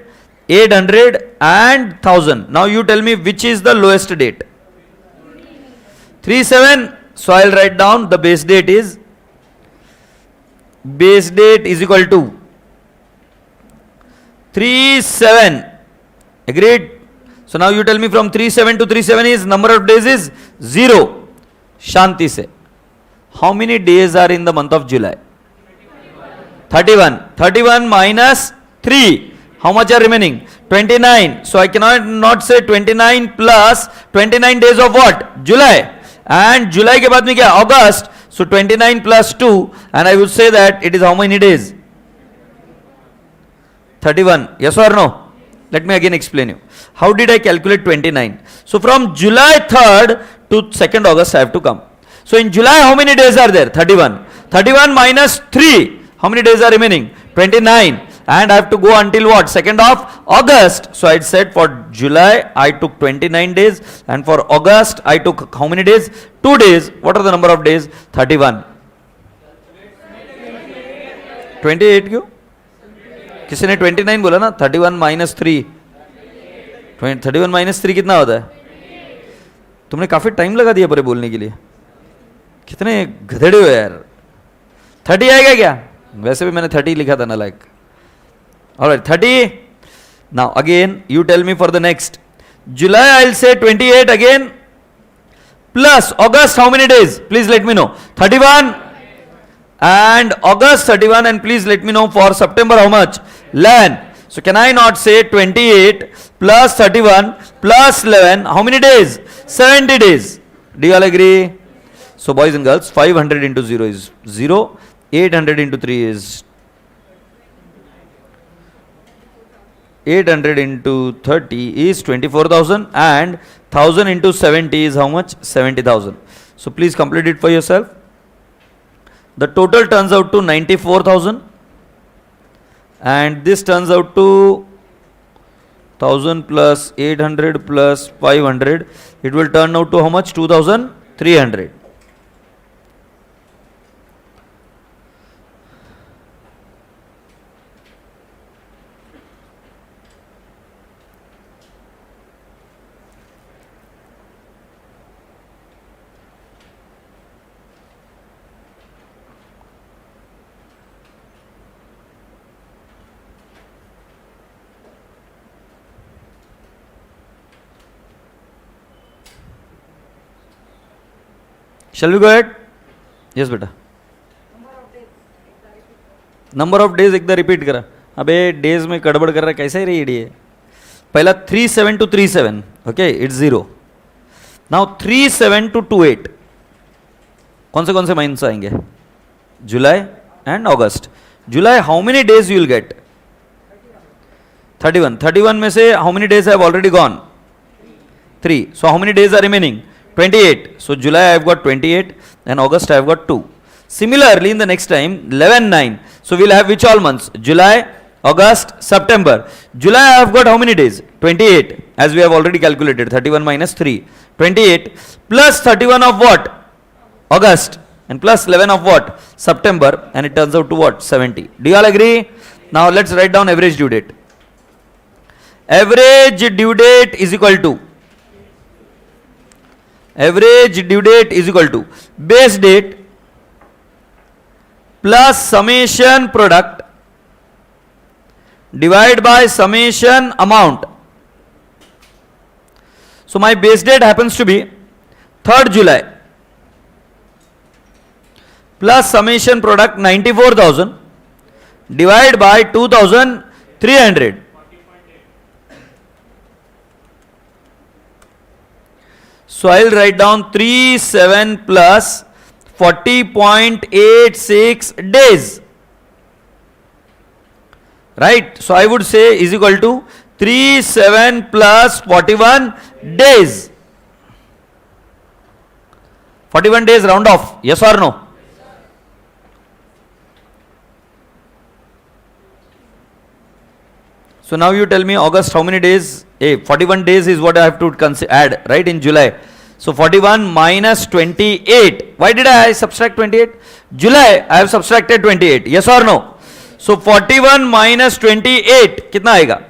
800 and 1000. Now you tell me which is the lowest date. 37. So I'll write down the base date is equal to 37. Agreed? So now you tell me from 37 to 37 is number of days is 0. Shanti se. How many days are in the month of July? 31. 31 minus 3. How much are remaining? 29. So I cannot not say 29 plus 29 days of what? July. And July के बाद में क्या? August. So 29 plus 2, and I would say that it is how many days? 31. Yes or no? Let me again explain you. How did I calculate 29? So from July 3rd to 2nd August I have to come. So in July how many days are there? 31. 31 minus 3. How many days are remaining? 29. And I have to go until what? 2nd of August. So I said for July I took 29 days, and for August I took how many days? 2 days. What are the number of days? 31. 28 क्यों? किसी ने 29 बोला ना? 31 minus 3. 31 minus 3 कितना होता है? तुमने काफी टाइम लगा दिया पूरे बोलने के लिए. कितने गधेड़े हो यार. 30 आएगा क्या? वैसे भी मैंने 30 लिखा था ना, like. Alright, 30. Now again you tell me for the next. July I'll say 28 again. Plus August how many days? Please let me know. 31. And August 31, and please let me know for September how much? 11. So can I not say 28 plus 31 plus 11? How many days? 70 days. Do you all agree? So boys and girls, 500 into 0 is 0. 800 into 3 is 800 into 30 is 24,000, and 1000 into 70 is how much? 70,000. So please complete it for yourself. The total turns out to 94,000, and this turns out to 1000 plus 800 plus 500. It will turn out to how much? 2,300. Shall we go ahead? Yes बेटा. Number of days एकदा repeat करा. अबे days में गड़बड़ कर रहा है, कैसा ही रही है. पहला 37 to 37, okay, it's 0. Now 37 to 28. कौन से महीने आएंगे? July and August. July how many days you will get? 31. 31 में से how many days have already gone? 3. So how many days are remaining? 28. So July I have got 28, and August I have got 2. Similarly in the next time 11/9. So we'll have which all months? July, August, September. July I have got how many days? 28, as we have already calculated. 31 minus 3. 28 plus 31 of what? August, and plus 11 of what? September, and it turns out to what? 70. Do you all agree? Now let's write down average due date. Average due date is equal to base date plus summation product divided by summation amount. So my base date happens to be 3rd July plus summation product 94,000 divided by 2,300. So I'll write down 37 plus 40.86 days. Right? So I would say is equal to 37 plus 41 days. 41 days round off. Yes or no? So now you tell me August how many days? 41 days is what I have to add, right, in July. So 41 minus 28. Why did I subtract 28? July I have subtracted 28. Yes or no? So 41 minus 28 कितना आएगा?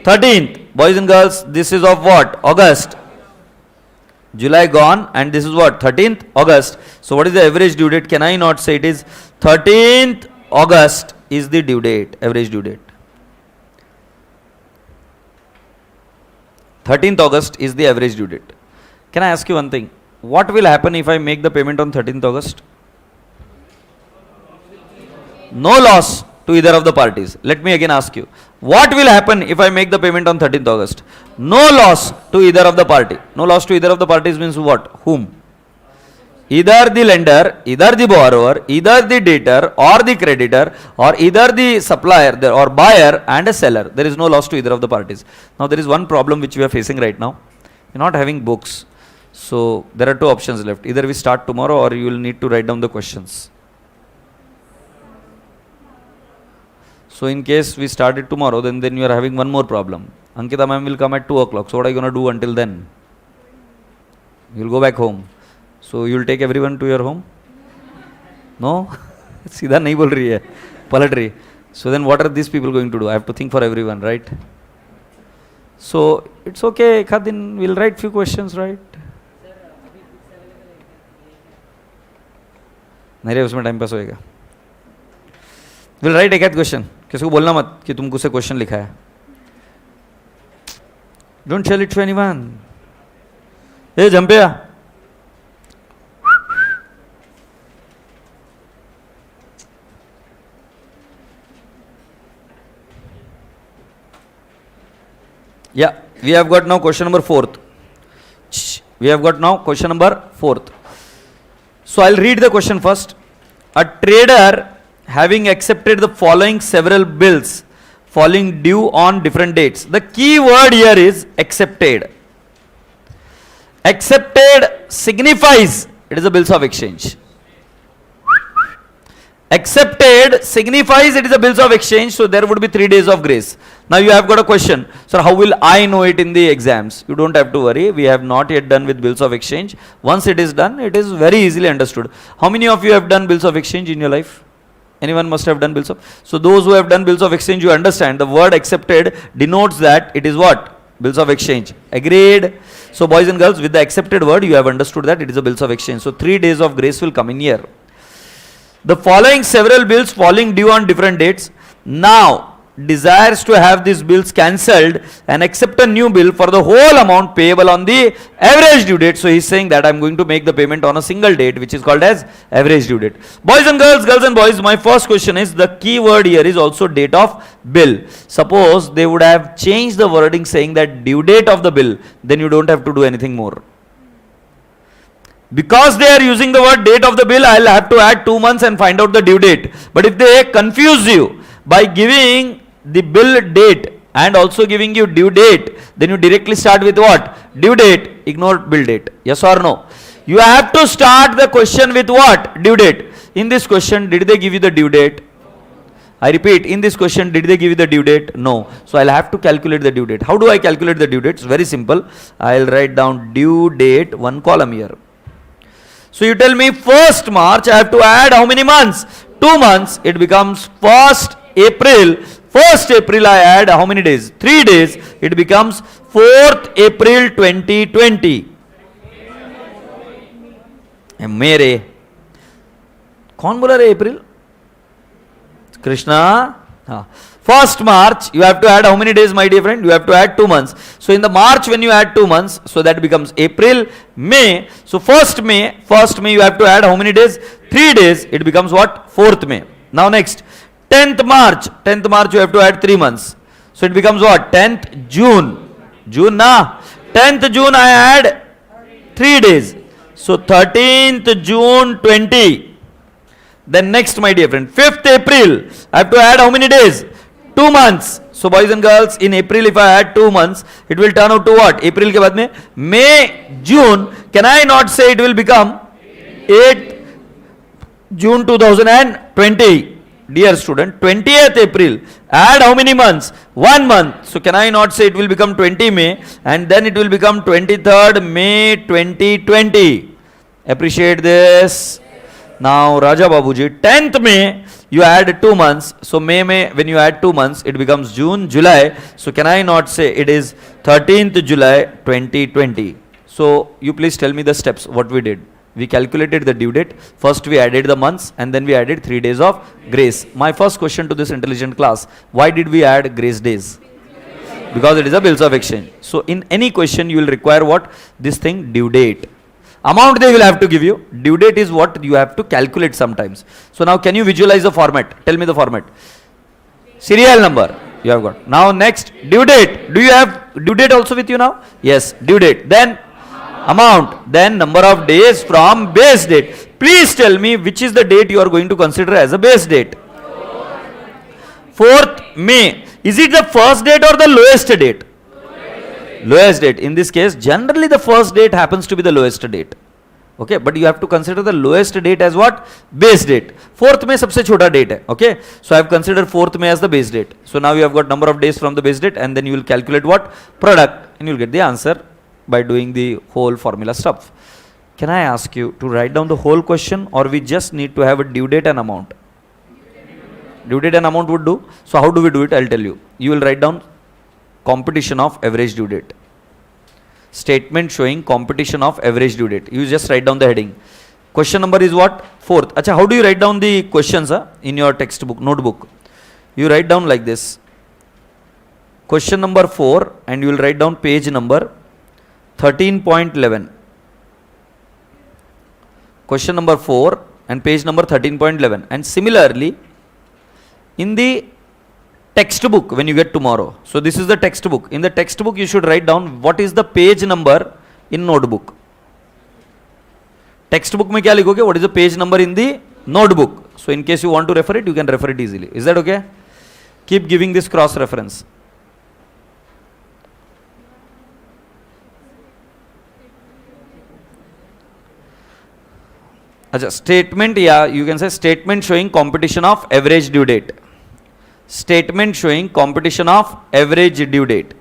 13th. Boys and girls, this is of what? August. July gone, and this is what? 13th August. So what is the average due date? Can I not say it is 13th August is the due date, average due date. 13th August is the average due date. Can I ask you one thing? What will happen if I make the payment on 13th August? No loss to either of the parties. Let me again ask you. What will happen if I make the payment on 13th August? No loss to either of the party. No loss to either of the parties means what? Whom? Either the lender, either the borrower, either the debtor or the creditor, or either the supplier or buyer and a seller. There is no loss to either of the parties. Now there is one problem which we are facing right now. You're not having books. So there are two options left. Either we start tomorrow or you will need to write down the questions. So in case we started tomorrow, then you are having one more problem. Ankita ma'am will come at 2 o'clock. So what are you going to do until then? You will go back home. So you will take everyone to your home? No? सीधा नहीं बोल रही है, पलट रही. So then what are these people going to do? I have to think for everyone, right? So it's okay, एक आध दिन we'll write few questions, right? नहीं रे, उसमें टाइम पास होएगा. We'll write एक आध क्वेश्चन. किसी को बोलना मत कि तुमको से क्वेश्चन लिखा है. Don't tell it to anyone. Hey, जंपिया. Yeah, we have got now question number 4th. We have got now question number 4th. So I'll read the question first. A trader having accepted the following several bills falling due on different dates. The key word here is accepted. Accepted signifies it is a bills of exchange. Accepted signifies it is a bills of exchange, so there would be 3 days of grace. Now you have got a question, sir, how will I know it in the exams? You don't have to worry, we have not yet done with bills of exchange. Once it is done, it is very easily understood. How many of you have done bills of exchange in your life? Anyone must have done bills of, so those who have done bills of exchange, you understand the word accepted denotes that it is what? Bills of exchange. Agreed? So boys and girls, with the accepted word, you have understood that it is a bills of exchange. So 3 days of grace will come in here. The following several bills falling due on different dates now desires to have these bills cancelled and accept a new bill for the whole amount payable on the average due date. So he is saying that I am going to make the payment on a single date, which is called as average due date. Boys and girls, girls and boys, my first question is, the key word here is also date of bill. Suppose they would have changed the wording saying that due date of the bill, then you don't have to do anything more. Because they are using the word date of the bill, I will have to add 2 months and find out the due date. But if they confuse you by giving the bill date and also giving you due date, then you directly start with what? Due date, ignore bill date. Yes or no? You have to start the question with what? Due date. In this question, did they give you the due date? I repeat, in this question, did they give you the due date? No. So I'll have to calculate the due date. How do I calculate the due date? It's very simple. I'll write down due date, 1 column here. So you tell me 1st March, I have to add how many months? 2 months. It becomes 1st April. 1st April I add how many days? 3 days. It becomes 4th April 2020. मेरे कौन बोला रे April? Krishna? हाँ. 1st March, you have to add how many days, my dear friend? You have to add 2 months. So in the March, when you add 2 months, so that becomes April, May. So 1st May, you have to add how many days? 3 days. It becomes what? 4th May. Now next, 10th March, you have to add 3 months. So it becomes what? 10th June. June na? 10th June, I add 3 days. So 13th June 20. Then next, my dear friend, 5th April, I have to add how many days? 2 months. So boys and girls, in April if I add 2 months, it will turn out to what? April के बाद में May, June. Can I not say it will become 8th June 2020? Dear student, 20th April, add how many months? 1 month. So can I not say it will become 20 May and then it will become 23rd May 2020? Appreciate this. Now Raja Babuji, 10th May, you add 2 months. So May, when you add 2 months, it becomes June, July. So can I not say it is 13th July 2020? So you please tell me the steps, what we did. We calculated the due date. First we added the months and then we added 3 days of grace. My first question to this intelligent class, why did we add grace days? Because it is a bills of exchange. So in any question you will require what? This thing, due date. Amount they will have to give you. Due date is what you have to calculate sometimes. So now can you visualize the format? Tell me the format. Serial number you have got. Now next, due date. Do you have due date also with you now? Yes, due date. Then amount, then number of days from base date. Please tell me which is the date you are going to consider as a base date. 4th May. Is it the first date or the lowest date? Lowest date. In this case, generally the first date happens to be the lowest date. Okay, but you have to consider the lowest date as what? Base date. 4th May सबसे छोटा date है. Okay, so I have considered 4th May as the base date. So now you have got number of days from the base date, and then you will calculate what? Product, and you will get the answer by doing the whole formula stuff. Can I ask you to write down the whole question, or we just need to have a due date and amount? Due date and amount would do. So how do we do it? I'll tell you. You will write down competition of average due date. Statement showing competition of average due date. You just write down the heading. Question number is what? 4th. Acha, how do you write down the questions in your textbook, notebook? You write down like this. Question number 4, and you will write down page number 13.11. Question number 4 and page number 13.11. And similarly, in the textbook when you get tomorrow. So this is the textbook. In the textbook you should write down what is the page number in notebook. Textbook में क्या लिखोगे? What is the page number in the notebook? So in case you want to refer it, you can refer it easily. Is that okay? Keep giving this cross reference. Achha, statement, yeah, you can say statement showing competition of average due date. Statement showing competition of average due date.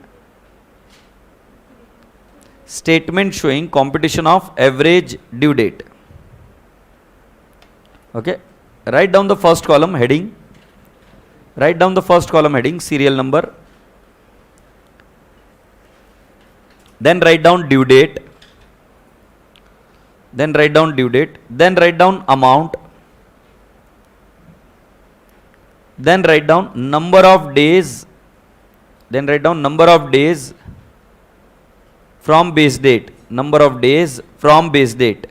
Statement showing competition of average due date. Okay. Write down the first column heading. Write down the first column heading, serial number. Then write down due date. Then write down due date. Then write down amount. Then write down number of days. Then write down number of days from base date. Number of days from base date.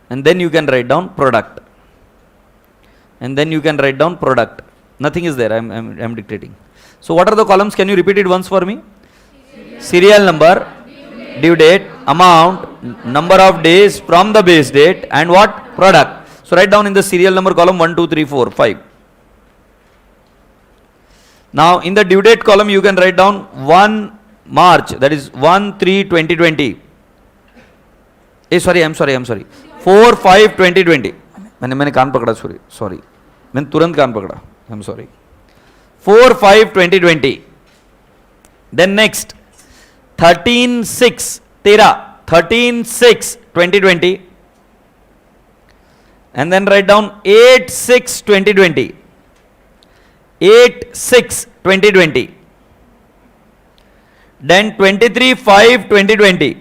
And then you can write down product. And then you can write down product. Nothing is there. I'm dictating. So what are the columns? Can you repeat it once for me? Serial number, due date, amount, number of days from the base date, and what? Product. So write down in the serial number column 1, 2, 3, 4, 5. Now in the due date column you can write down 1 March, that is 1/3/2020. I'm sorry. 4/5/2020. मैंने कान पकड़ा, sorry. मैंने तुरंत कान पकड़ा. I'm sorry. 4/5/2020. Then next 13/6/2020. And then write down 8/6/2020. 8/6/2020. Then 23/5/2020.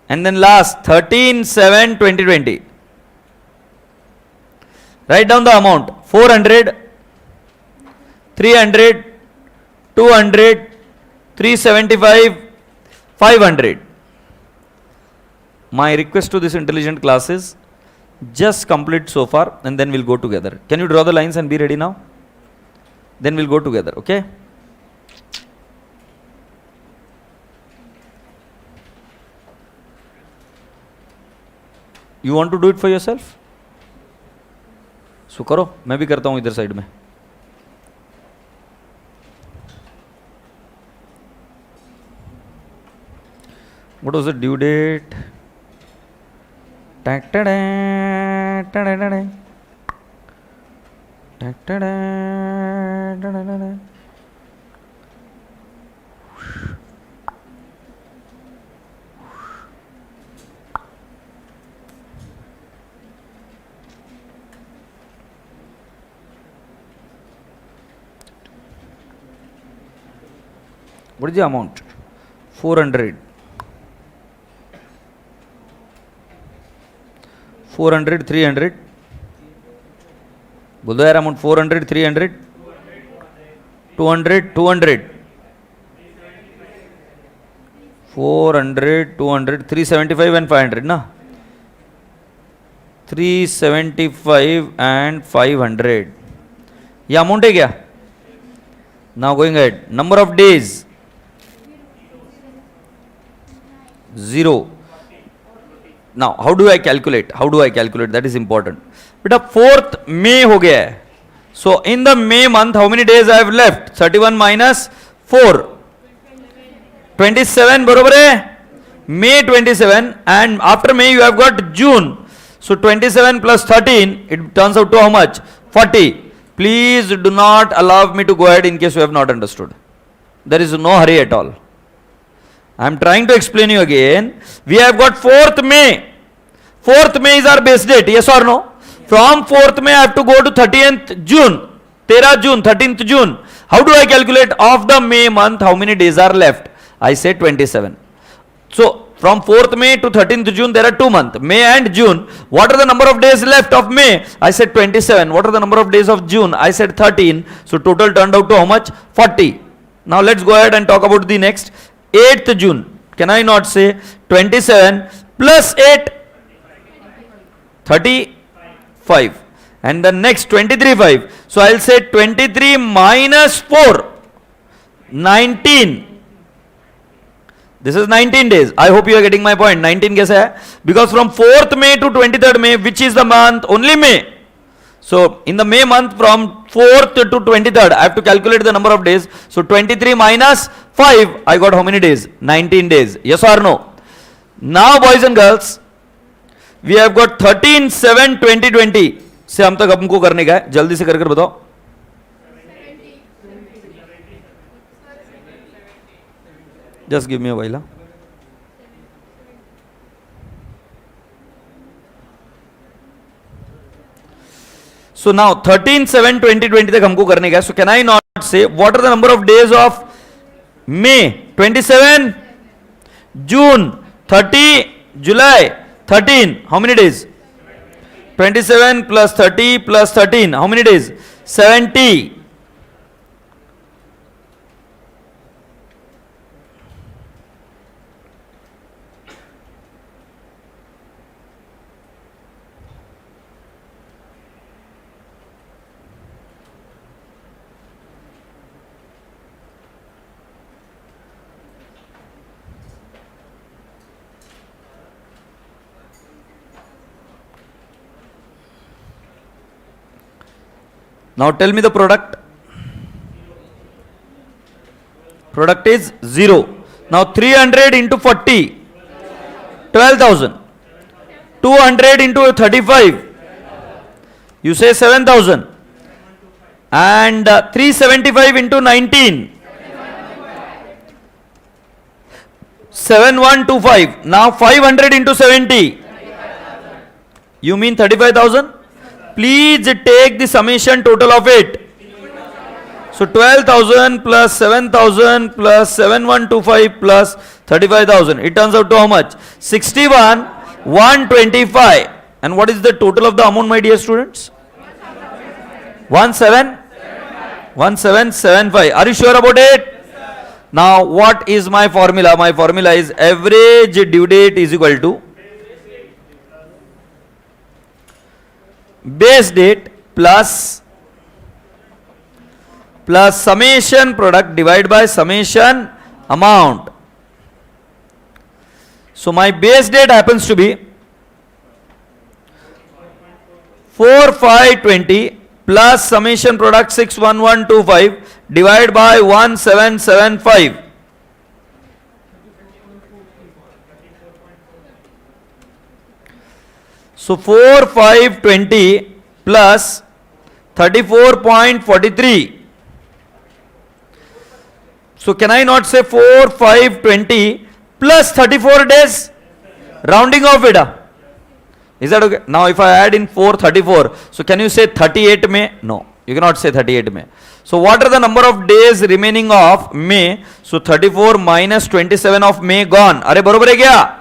And then last 13/7/2020. Write down the amount: 400, 300, 200, 375, 500. My request to this intelligent class is just complete so far, and then we'll go together. Can you draw the lines and be ready now? Then we'll go together, okay? You want to do it for yourself? So करो, मैं भी करता हूँ इधर side में. What was the due date? What is the amount? 400. 400, 300. बोल दो यार अमाउंट. 400, 300, 200, 200. 400, 200, 375 and 500 ना. 375 and 500. ये अमाउंट है क्या? Now going ahead. Number of days. 0. Now, how do I calculate? How do I calculate? That is important. But 4th May हो गया है. So, in the May month, how many days I have left? 31 minus 4. 27, बरोबर है? May 27, and after May you have got June. So, 27 plus 13, it turns out to how much? 40. Please do not allow me to go ahead in case you have not understood. There is no hurry at all. I am trying to explain you again. We have got 4th May. 4th May is our base date, yes or no? From 4th May I have to go to 30th June. 13th June, 13th June. How do I calculate of the May month how many days are left? I say 27. So from 4th May to 13th June there are 2 months, May and June. What are the number of days left of May? I said 27. What are the number of days of June? I said 13. So total turned out to how much? 40. Now let's go ahead and talk about the next. 8th June. Can I not say 27 plus 8? 35. And the next 23 5. So I'll say 23 minus 4. 19. This is 19 days. I hope you are getting my point. 19 कैसा है? Because from 4th May to 23rd May, which is the month? Only May. So in the May month from 4th to 23rd, I have to calculate the number of days. So 23 minus 5, I got how many days? 19 days. Yes or no? Now boys and girls, we have got 13 7 2020 से हम तक हमको करने का है. जल्दी से कर बताओ. Just give me a while. So now 13 7 2020 तक हमको करने का है. So can I not say what are the number of days of May? 27, June 30, July 13. How many days? 27 plus 30 plus 13. How many days? 70. Now tell me the product. Product is 0. Now 300 into 40, 12,000. 200 into 35, you say 7,000. And 375 into 19, 7125. Now 500 into 70, you mean 35,000? Please take the summation total of it. So 12,000 plus 7,000 plus 7125 plus 35,000. It turns out to how much? 61,125. And what is the total of the amount, my dear students? 1775. Are you sure about it? Now what is my formula? My formula is average due date is equal to base date plus summation product divided by summation amount. So my base date happens to be 4520 plus summation product 61125 divided by 1775. So 4520 plus 34.43. So can I not say 4520 plus 34 days? Rounding off it. Is that okay? Now if I add in 434, so can you say 38 May? No, you cannot say 38 May. So what are the number of days remaining of May? So 34 minus 27 of May gone. Are barobar hai kya?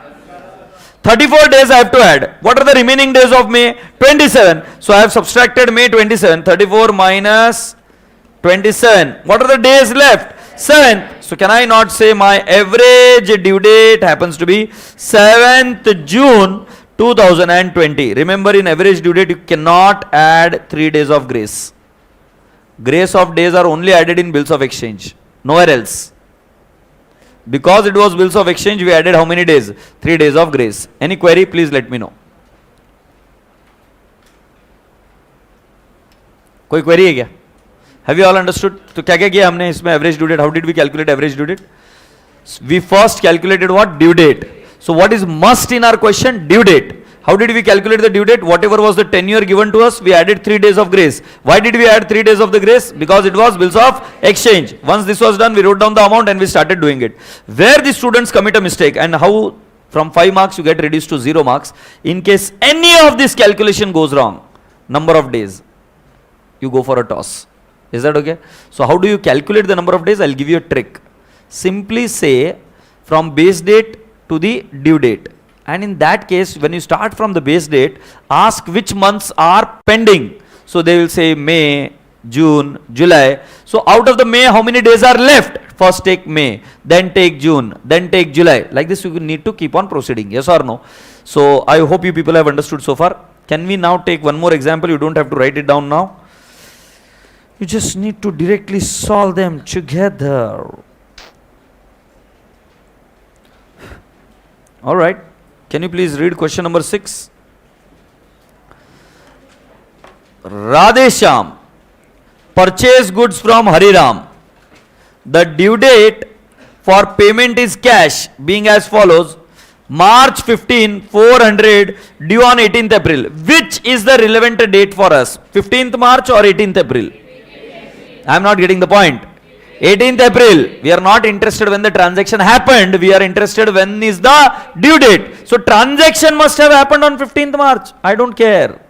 34 days I have to add. What are the remaining days of May? 27. So I have subtracted May 27. 34 minus 27. What are the days left? 7th. So can I not say my average due date happens to be 7th June 2020. Remember, in average due date you cannot add 3 days of grace. Grace of days are only added in bills of exchange. Nowhere else. Because it was bills of exchange, we added how many days? 3 days of grace. Any query? Please let me know. कोई query है क्या? Have you all understood? तो क्या क्या किया हमने इसमें average due date? How did we calculate average due date? We first calculated what? Due date. So what is must in our question? Due date. How did we calculate the due date? Whatever was the tenure given to us, we added 3 days of grace. Why did we add 3 days of the grace? Because it was bills of exchange. Once this was done, we wrote down the amount and we started doing it. Where the students commit a mistake and how from 5 marks you get reduced to 0 marks. In case any of this calculation goes wrong, number of days, you go for a toss. Is that okay? So how do you calculate the number of days? I'll give you a trick. Simply say from base date to the due date. And in that case, when you start from the base date, ask which months are pending. So they will say May, June, July. So out of the May, how many days are left? First take May, then take June, then take July. Like this, you need to keep on proceeding. Yes or no? So I hope you people have understood so far. Can we now take one more example? You don't have to write it down now. You just need to directly solve them together. All right. Can you please read question number 6? Radhesham purchase goods from Hariram. The due date for payment is cash, being as follows: March 15, 400, due on 18th April. Which is the relevant date for us? 15th March or 18th April? I am not getting the point. 18th April. We are not interested when the transaction happened. We are interested when is the due date. So transaction must have happened on 15th March. I don't care.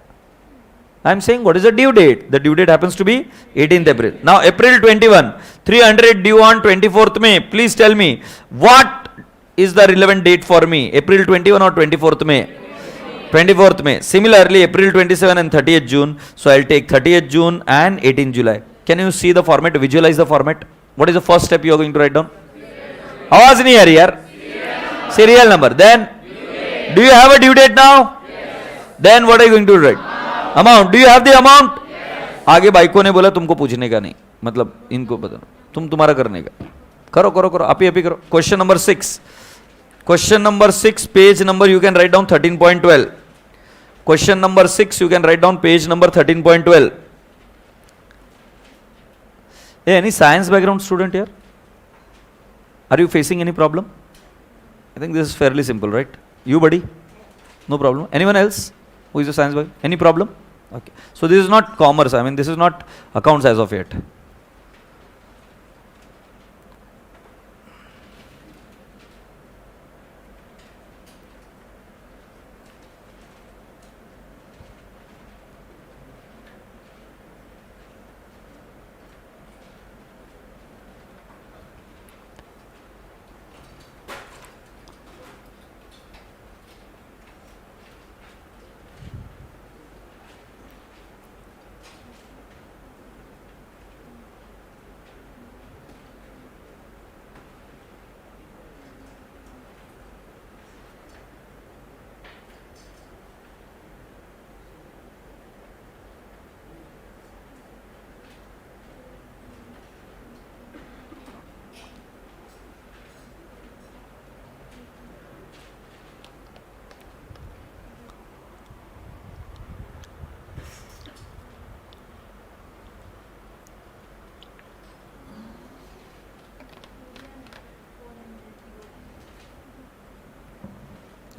I am saying what is the due date? The due date happens to be 18th April. Now April 21, 300 due on 24th May. Please tell me what is the relevant date for me? April 21 or 24th May? 24th May. Similarly, April 27 and 30th June. So I'll take 30th June and 18th July. Can you see the format? Visualize the format. What is the first step you are going to write down? आवाज नहीं आ रही यार. Serial number. Then, do you have a due date now? Then what are you going to write? Amount. Do you have the amount? आगे बाइकों ने बोला तुमको पूछने का नहीं, मतलब इनको बताना, तुम तुम्हारा करने का. करो करो करो, आप ही करो. Question number 6. Question number 6, page number you can write down 13.12. Question number 6 you can write down page number 13.12. Hey, any science background student here? Are you facing any problem? I think this is fairly simple, right? You buddy? No problem. Anyone else who is a science background? Any problem? Okay. So this is not commerce. I mean, this is not accounts as of yet.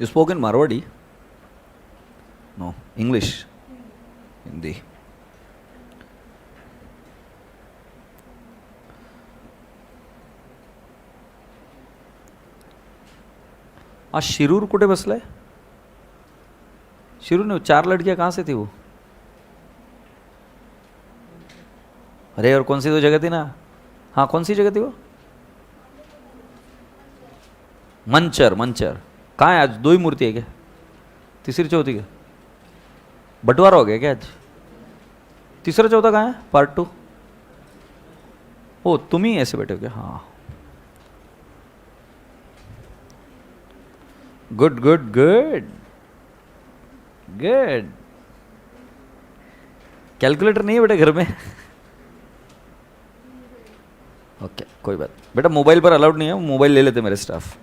You spoke in Marwadi? No. English? Hindi. आज शिरूर कुठे बसलाय? शिरूर ने 4 लड़कियां कहां से थी वो? अरे और कौन सी तो जगह थी ना? हाँ कौन सी जगह थी वो? मंचर. मंचर कहाँ है आज? 2 ही मूर्ति है क्या? तीसरी चौथी क्या? बंटवारा हो गया क्या आज? तीसरा चौथा कहाँ है? पार्ट 2. ओ तुम ही ऐसे बैठे हो क्या? हाँ. Good good good good. Calculator नहीं है बेटा घर में? ओके कोई बात बेटा, मोबाइल पर अलाउड नहीं है, मोबाइल ले लेते मेरे स्टाफ.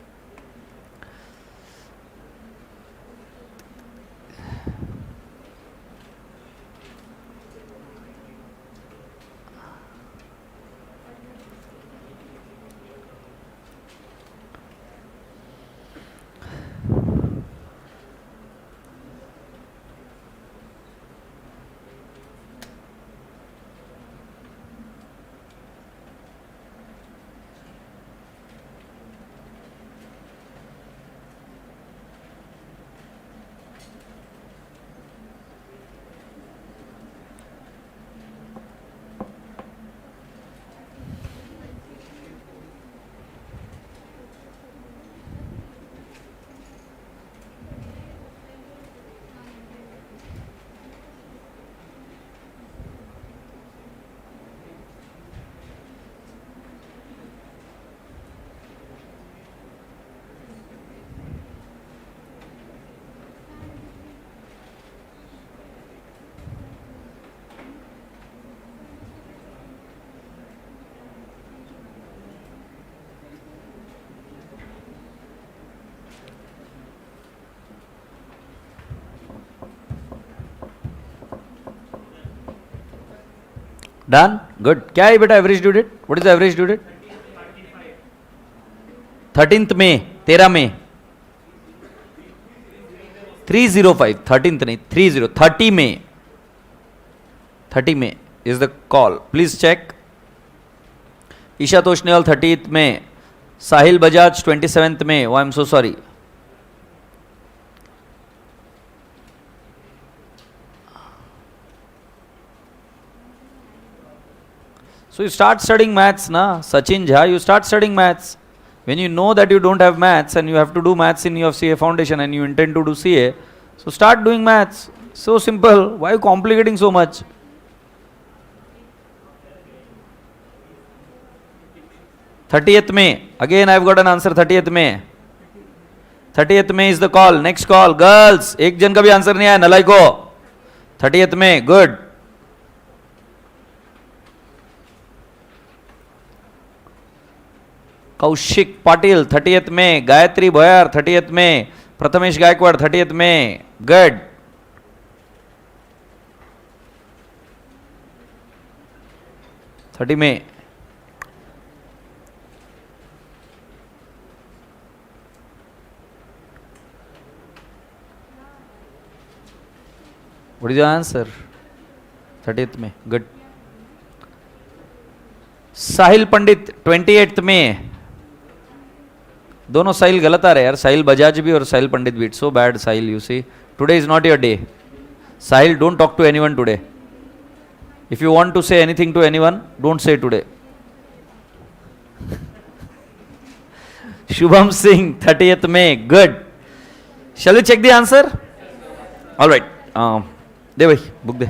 Done good. क्या है बेटा average due date? What is the average due date? 13th मई, 13 मई 305. 13th नहीं 30 मई 30 मई is the call. Please check. Isha Toshnewal 30th May. Sahil Bajaj 27th May. Oh, I'm so sorry. So you start studying maths, na? Sachin Jha, you start studying maths. When you know that you don't have maths and you have to do maths in your CA foundation and you intend to do CA, so start doing maths. So simple. Why are you complicating so much? "30th May. Again, I've got an answer. 30th May. 30th May is the call. Next call. Girls, एक जन का भी answer नहीं आया, नलाइको. 30th May. Good. Kaushik Patil, 30th May. Gayatri Boyar, 30th May. Prathamesh Gaikwad, 30th May. Good. May. What is your answer? 30th May. Good. Sahil Pandit, 28th May. दोनों साहिल गलत आ रहे यार, साहिल बजाज भी और साहिल पंडित भी. So bad Sahil, you see today is not your day. Sahil, don't talk to anyone today. If you want to say anything to anyone, don't say today. Shubham Singh, 30th May. Good. Shall we check the answer? Alright. दे भाई book दे.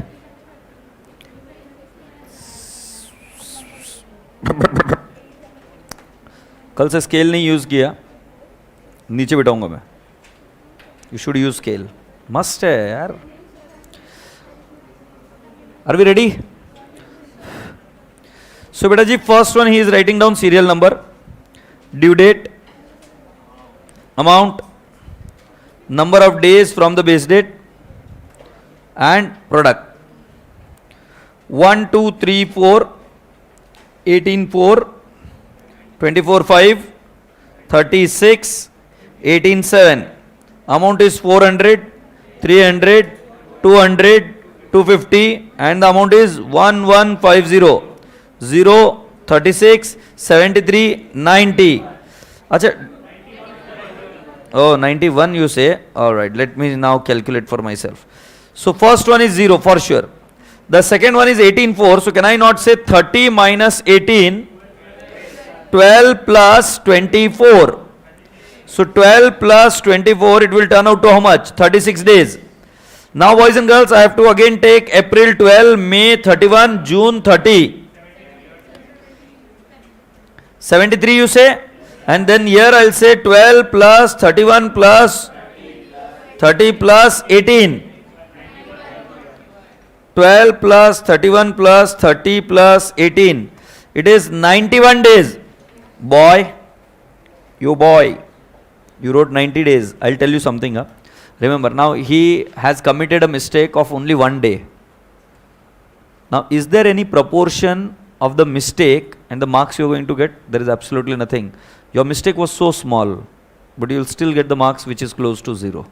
कल से scale नहीं use किया, नीचे बिठाऊंगा मैं. You should use scale, must है यार. Are we ready? सो बेटा जी, first one he is writing down serial number, due date, amount, number of days from the base date and product. 1 2 3 4 18 4 24 5 36 18 7. Amount is 400 300 200 250 and the amount is 1150 0 36 73 90. Acha, oh 91 you say. All right, let me now calculate for myself. So first one is 0 for sure. The second one is 18 4. So can I not say 30 minus 18? 12 plus 24. So 12 plus 24, it will turn out to how much? 36 days. Now boys and girls, I have to again take April 12, May 31, June 30. 73 you say? And then here I'll say 12 plus 31 plus 30 plus 18. 12 plus 31 plus 30 plus 18. It is 91 days. Boy, you boy, you wrote 90 days. I'll tell you something. Remember, now he has committed a mistake of only one day. Now, is there any proportion of the mistake and the marks you're going to get? There is absolutely nothing. Your mistake was so small, but you'll still get the marks which is close to 0.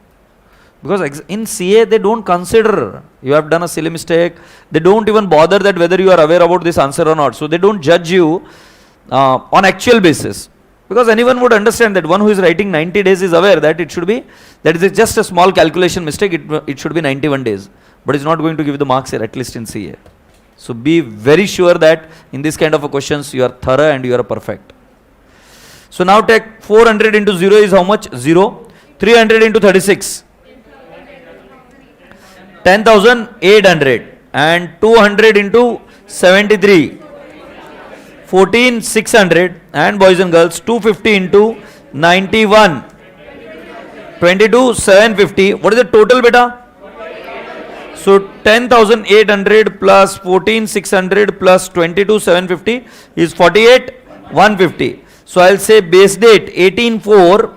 Because in CA, they don't consider you have done a silly mistake. They don't even bother that whether you are aware about this answer or not. So they don't judge you on actual basis. Because anyone would understand that one who is writing 90 days is aware that it should be, that is just a small calculation mistake, it should be 91 days. But it's not going to give the marks here, at least in CA. So be very sure that in this kind of a questions, you are thorough and you are perfect. So now take 400 into 0 is how much? 0. 300 into 36. 10,800. And 200 into 73. 14,600. And boys and girls, 250 into 91. 22,750. What is the total beta? So 10,800 plus 14,600 plus 22,750 is 48,150. So I'll say base date 18/4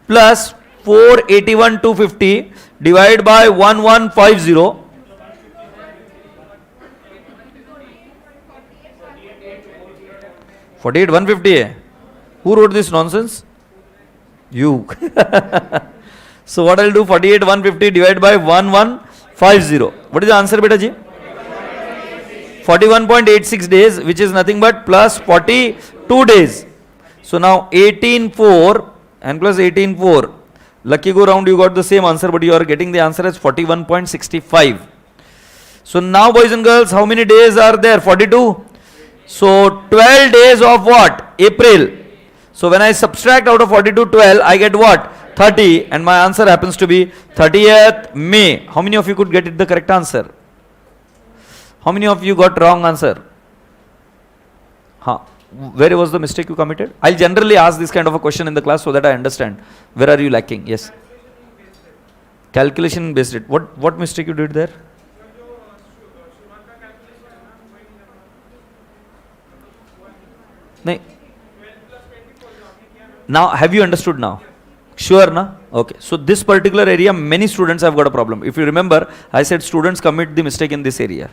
plus 481,250 divided by 1150. 48,150. Who wrote this nonsense? You. So what I'll do, 48,150 divided by 1150. What is the answer, beta ji? 41.86 days, which is nothing but plus 42 days. So now 18/4 and plus 18/4. Lucky go round, you got the same answer, but you are getting the answer as 41.65. So now, boys and girls, how many days are there? 42. So 12 days of what? April. So when I subtract out of 42 12, I get what? 30, and my answer happens to be 30th May. How many of you could get it the correct answer? How many of you got wrong answer? Where was the mistake you committed? I'll generally ask this kind of a question in the class so that I understand. Where are you lacking? Yes. Calculation based it. What mistake you did there? No. Now, have you understood now? Sure, na? Okay. So this particular area, many students have got a problem. If you remember, I said students commit the mistake in this area.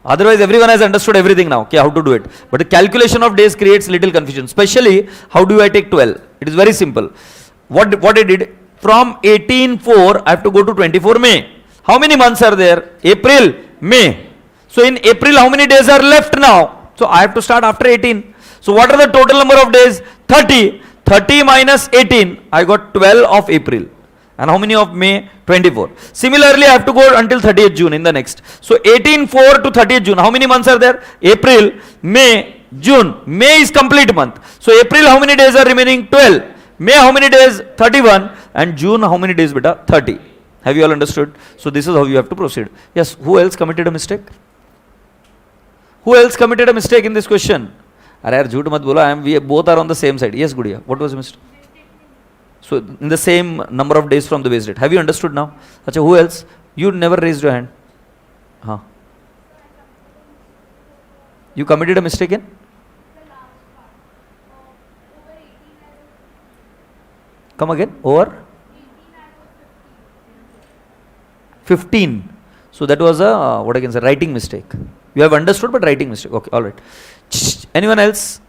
Otherwise, everyone has understood everything now, okay, how to do it. But the calculation of days creates little confusion. Especially, how do I take 12? It is very simple. What I did, from 18/4, I have to go to 24 May. How many months are there? April, May. So in April, how many days are left now? So I have to start after 18. So what are the total number of days? 30. 30 minus 18, I got 12 of April. And how many of May? 24. Similarly, I have to go until 30th June in the next. So 18/4 to 30th June, how many months are there? April, May, June. May is complete month. So April, how many days are remaining? 12. May, how many days? 31. And June, how many days, beta? 30. Have you all understood? So this is how you have to proceed. Yes, who else committed a mistake? Who else committed a mistake in this question? Arey yaar, jhoot mat bolo, we both are on the same side. Yes, Gudiya, what was the mistake? So in the same number of days from the base date. Have you understood now? Achha, who else? You never raised your hand. You committed a mistake in? Come again? Over? 15. So that was a, what I can say, writing mistake. You have understood, but writing mistake. Okay, all right. Anyone else?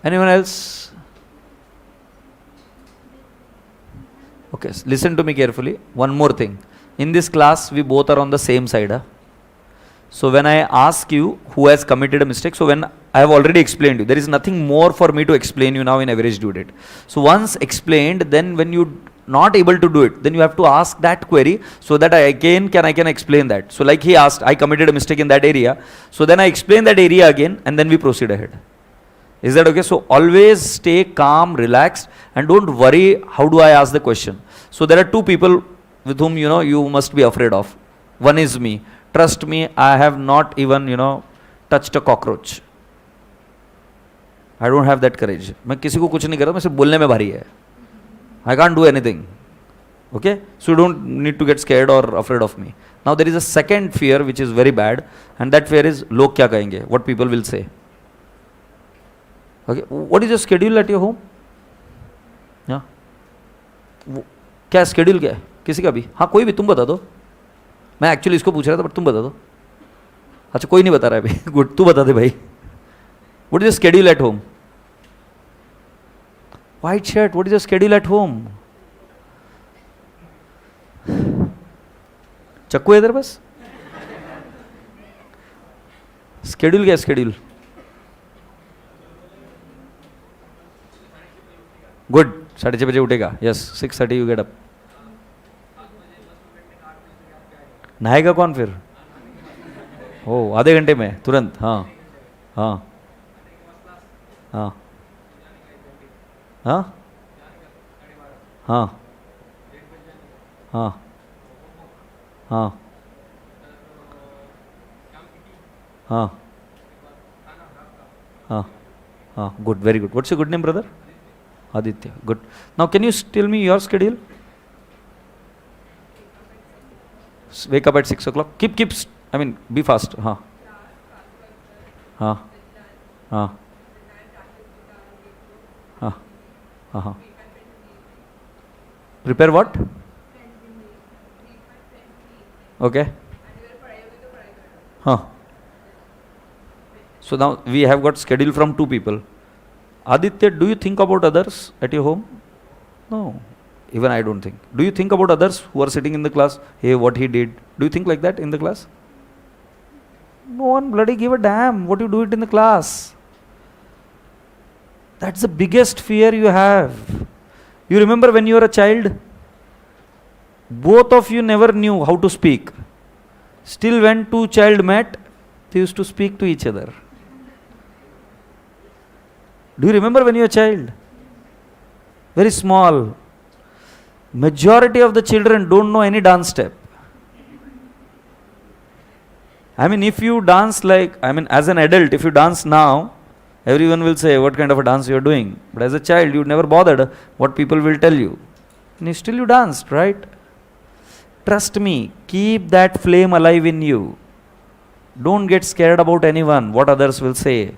Anyone else? Okay, listen to me carefully. One more thing. In this class, we both are on the same side. So when I ask you who has committed a mistake, so when I have already explained you, there is nothing more for me to explain you now in average due date. So once explained, then when you not able to do it, then you have to ask that query so that I can explain that. So like he asked, I committed a mistake in that area. So then I explain that area again and then we proceed ahead. Is that okay? So always stay calm, relaxed, and don't worry how do I ask the question. So there are two people with whom you must be afraid of. One is me. Trust me, I have not even touched a cockroach. I don't have that courage. मैं किसी को कुछ नहीं कर रहा, मैं सिर्फ बोलने में भारी है. I can't do anything. Okay? So you don't need to get scared or afraid of me. Now there is a second fear which is very bad, and that fear is log kya kahenge, what people will say. Okay, what is your schedule at your home? Yeah. क्या schedule क्या है किसी का भी? हाँ कोई भी, तुम बता दो. मैं एक्चुअली इसको पूछ रहा था, बट तुम बता दो. अच्छा कोई नहीं बता रहा है भाई. गुड, तू बता दे भाई. What is your schedule at home? White shirt, what is your schedule at home? चक्कू है इधर बस. Schedule क्या है schedule? Good, 6:30 बजे उठेगा. Yes, 6:30 you get up. नहाएगा कौन फिर? ओ आधे घंटे में तुरंत. हाँ हाँ हाँ हाँ हाँ हाँ हाँ हाँ हाँ हाँ. Good, very good. What's your good name, brother? Aditya. Good. Now can you tell me your schedule? Wake up at 6 o'clock. Keep. I mean, be fast. हाँ हाँ हाँ हाँ हाँ हाँ. Prepare what? Okay. Huh. So now we have got schedule from 2 people. Aditya, do you think about others at your home? No. Even I don't think. Do you think about others who are sitting in the class? Hey, what he did. Do you think like that in the class? No one bloody give a damn what you do it in the class. That's the biggest fear you have. You remember when you were a child? Both of you never knew how to speak. Still when 2 children met, they used to speak to each other. Do you remember when you were a child? Very small. Majority of the children don't know any dance step. I mean, if you dance as an adult, if you dance now, everyone will say, what kind of a dance you are doing? But as a child, you never bothered what people will tell you. And still you danced, right? Trust me, keep that flame alive in you. Don't get scared about anyone, what others will say.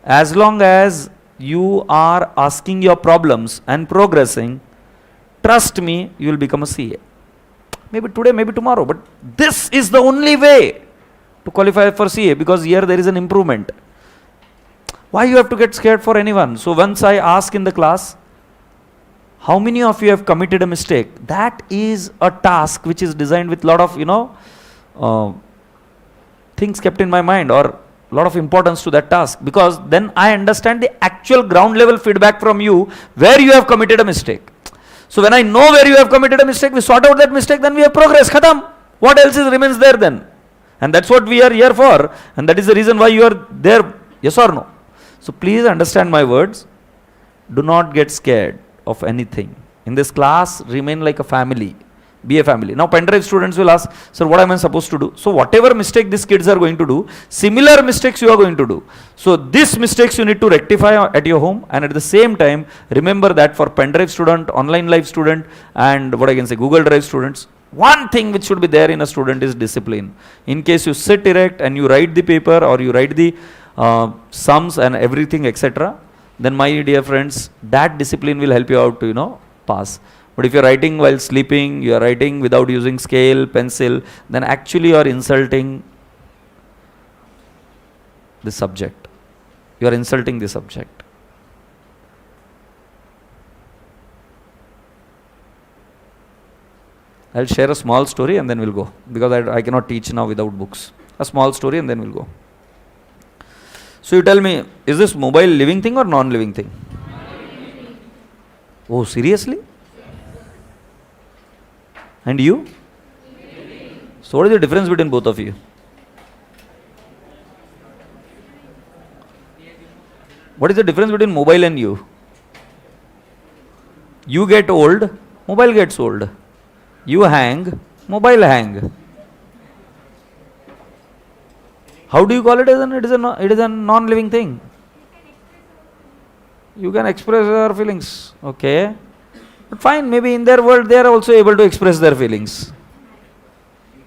As long as you are asking your problems and progressing, trust me, you will become a CA. Maybe today, maybe tomorrow, but this is the only way to qualify for CA, because here there is an improvement. Why you have to get scared for anyone? So once I ask in the class, how many of you have committed a mistake? That is a task which is designed with a lot of, things kept in my mind, or a lot of importance to that task, because then I understand the actual ground level feedback from you where you have committed a mistake. So when I know where you have committed a mistake, we sort out that mistake, then we have progress. Khatam. What else remains there then? And that's what we are here for. And that is the reason why you are there. Yes or no? So please understand my words. Do not get scared of anything. In this class, remain like a family. Be a family. Now pen drive students will ask, sir, what am I supposed to do? So whatever mistake these kids are going to do, similar mistakes you are going to do. So these mistakes you need to rectify at your home, and at the same time, remember that for pen drive student, online live student, and what I can say, Google Drive students, one thing which should be there in a student is discipline. In case you sit erect and you write the paper, or you write the sums and everything, etc., then my dear friends, that discipline will help you out to, pass. But if you are writing while sleeping, you are writing without using scale, pencil, then actually you are insulting the subject. You are insulting the subject. I'll share a small story and then we'll go, because I cannot teach now without books. A small story and then we'll go. So you tell me, is this mobile living thing or non-living thing? Oh, seriously? And you? So what is the difference between both of you? What is the difference between mobile and you? You get old, mobile gets old. You hang, mobile hang. How do you call it? It is a non-living thing. You can express your feelings. Okay. But fine, maybe in their world they are also able to express their feelings.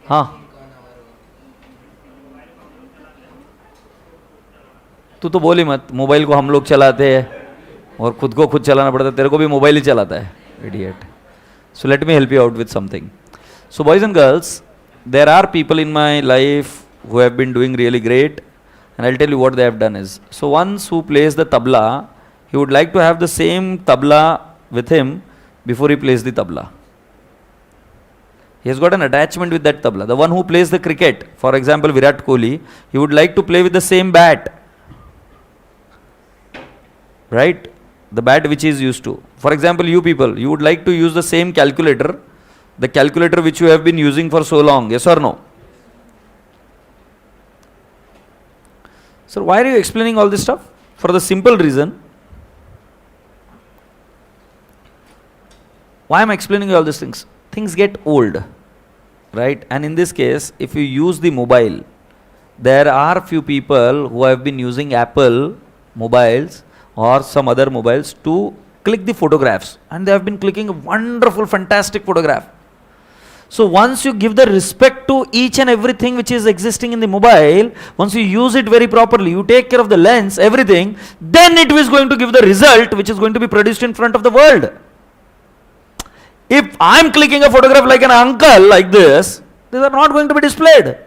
हाँ, तू तो बोली मत, mobile को हम लोग चलाते हैं और खुद को खुद चलाना पड़ता है, तेरे को भी मोबाइल ही चलाता है, idiot. So let me help you out with something. So boys and girls, there are people in my life who have been doing really great, and I'll tell you what they have done is, so once who plays the tabla, he would like to have the same tabla with him before he plays the tabla. He has got an attachment with that tabla. The one who plays the cricket, for example Virat Kohli, he would like to play with the same bat, right? The bat which he is used to. For example, you people, you would like to use the same calculator, the calculator which you have been using for so long, yes or no? Sir, why are you explaining all this stuff? For the simple reason. Why am I explaining all these things? Things get old, right? And in this case, if you use the mobile, there are few people who have been using Apple mobiles or some other mobiles to click the photographs, and they have been clicking a wonderful, fantastic photograph. So once you give the respect to each and everything which is existing in the mobile, once you use it very properly, you take care of the lens, everything, then it is going to give the result which is going to be produced in front of the world. If I am clicking a photograph like an uncle like this, these are not going to be displayed.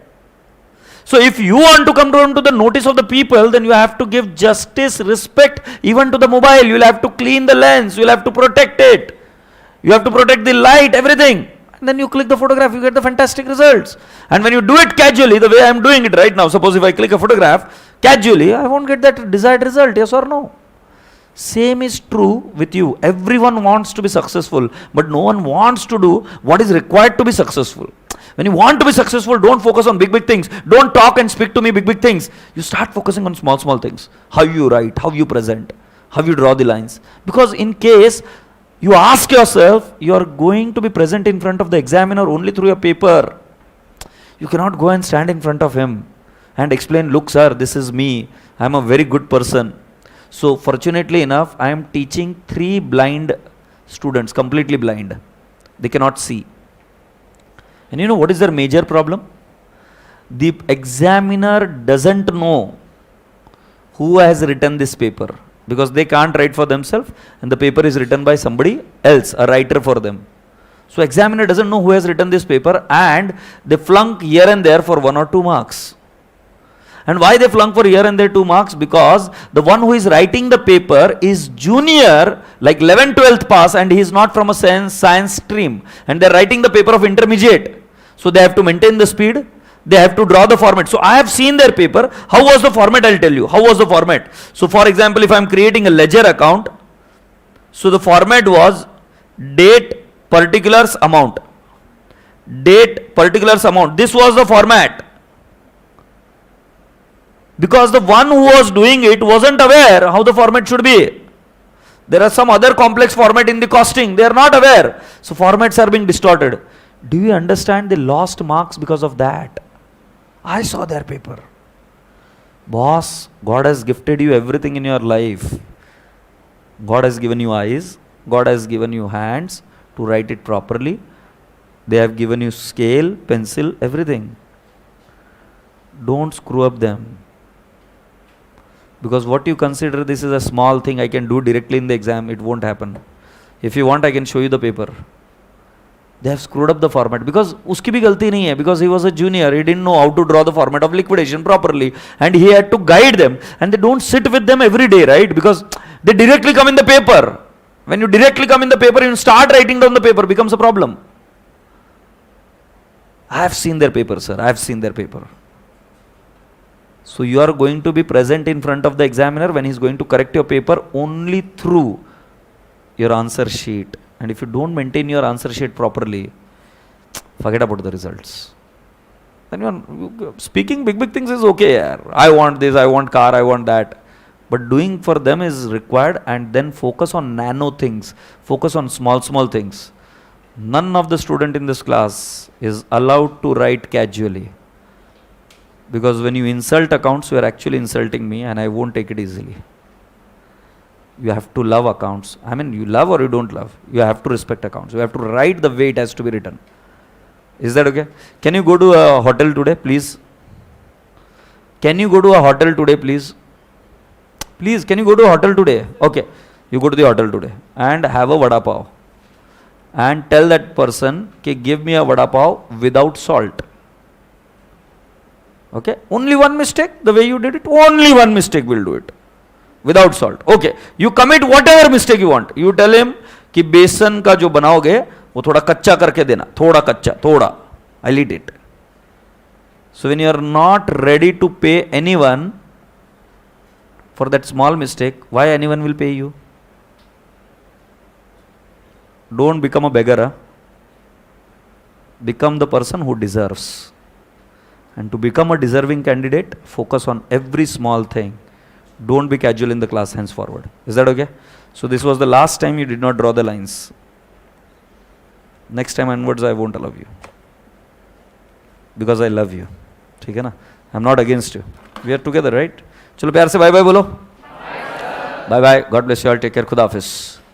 So if you want to come down to the notice of the people, then you have to give justice, respect even to the mobile. You will have to clean the lens, you will have to protect it. You have to protect the light, everything. And then you click the photograph, you get the fantastic results. And when you do it casually, the way I am doing it right now, suppose if I click a photograph casually, I won't get that desired result, yes or no? Same is true with you. Everyone wants to be successful, but no one wants to do what is required to be successful. When you want to be successful, don't focus on big, big things. Don't talk and speak to me big, big things. You start focusing on small, small things. How you write, how you present, how you draw the lines. Because in case you ask yourself, you are going to be present in front of the examiner only through your paper. You cannot go and stand in front of him and explain, look sir, this is me. I am a very good person. So fortunately enough, I am teaching 3 blind students, completely blind. They cannot see. And you know what is their major problem? The examiner doesn't know who has written this paper, because they can't write for themselves and the paper is written by somebody else, a writer for them. So examiner doesn't know who has written this paper, and they flunk here and there for 1 or 2 marks. And why they flunk for here and there 2 marks? Because the one who is writing the paper is junior, like 11th, 12th pass, and he is not from a science stream. And they are writing the paper of intermediate. So they have to maintain the speed. They have to draw the format. So I have seen their paper. How was the format? I'll tell you. How was the format? So for example, if I am creating a ledger account, so the format was date, particulars, amount. Date, particulars, amount. This was the format. Because the one who was doing it wasn't aware how the format should be. There are some other complex format in the costing. They are not aware. So formats are being distorted. Do you understand? They lost marks because of that. I saw their paper. Boss, God has gifted you everything in your life. God has given you eyes. God has given you hands to write it properly. They have given you scale, pencil, everything. Don't screw up them. Because what you consider this is a small thing I can do directly in the exam, it won't happen. If you want, I can show you the paper. They have screwed up the format. Because uski bhi galti nahi hai. Because he was a junior, he didn't know how to draw the format of liquidation properly. And he had to guide them. And they don't sit with them every day, right? Because they directly come in the paper. When you directly come in the paper, you start writing down the paper, becomes a problem. I have seen their paper, sir. I have seen their paper. So you are going to be present in front of the examiner when he is going to correct your paper only through your answer sheet. And if you don't maintain your answer sheet properly, forget about the results. Then you are speaking big, big things is okay. Yaar. I want this, I want car, I want that. But doing for them is required, and then focus on nano things. Focus on small, small things. None of the student in this class is allowed to write casually. Because when you insult accounts, you are actually insulting me, and I won't take it easily. You have to love accounts. I mean, you love or you don't love. You have to respect accounts. You have to write the way it has to be written. Is that okay? Can you go to a hotel today, please? Can you go to a hotel today, please? Please, can you go to a hotel today? Okay, you go to the hotel today and have a vada pav. And tell that person, okay, give me a vada pav without salt. Okay, only one mistake, the way you did it, only one mistake will do it. Without salt. Okay, you commit whatever mistake you want. You tell him कि बेसन का जो बनाओगे वो थोड़ा कच्चा करके देना, थोड़ा कच्चा, थोड़ा. I'll eat it. So when you are not ready to pay anyone for that small mistake, why anyone will pay you? Don't become a beggar. Huh? Become the person who deserves. And to become a deserving candidate, focus on every small thing. Don't be casual in the class henceforward. Is that okay? So this was the last time you did not draw the lines. Next time onwards I won't allow you. Because I love you. ठीक है ना? I'm not against you. We are together, right? चलो प्यार से bye bye बोलो. Bye bye. God bless you all. Take care. खुदा हाफिज.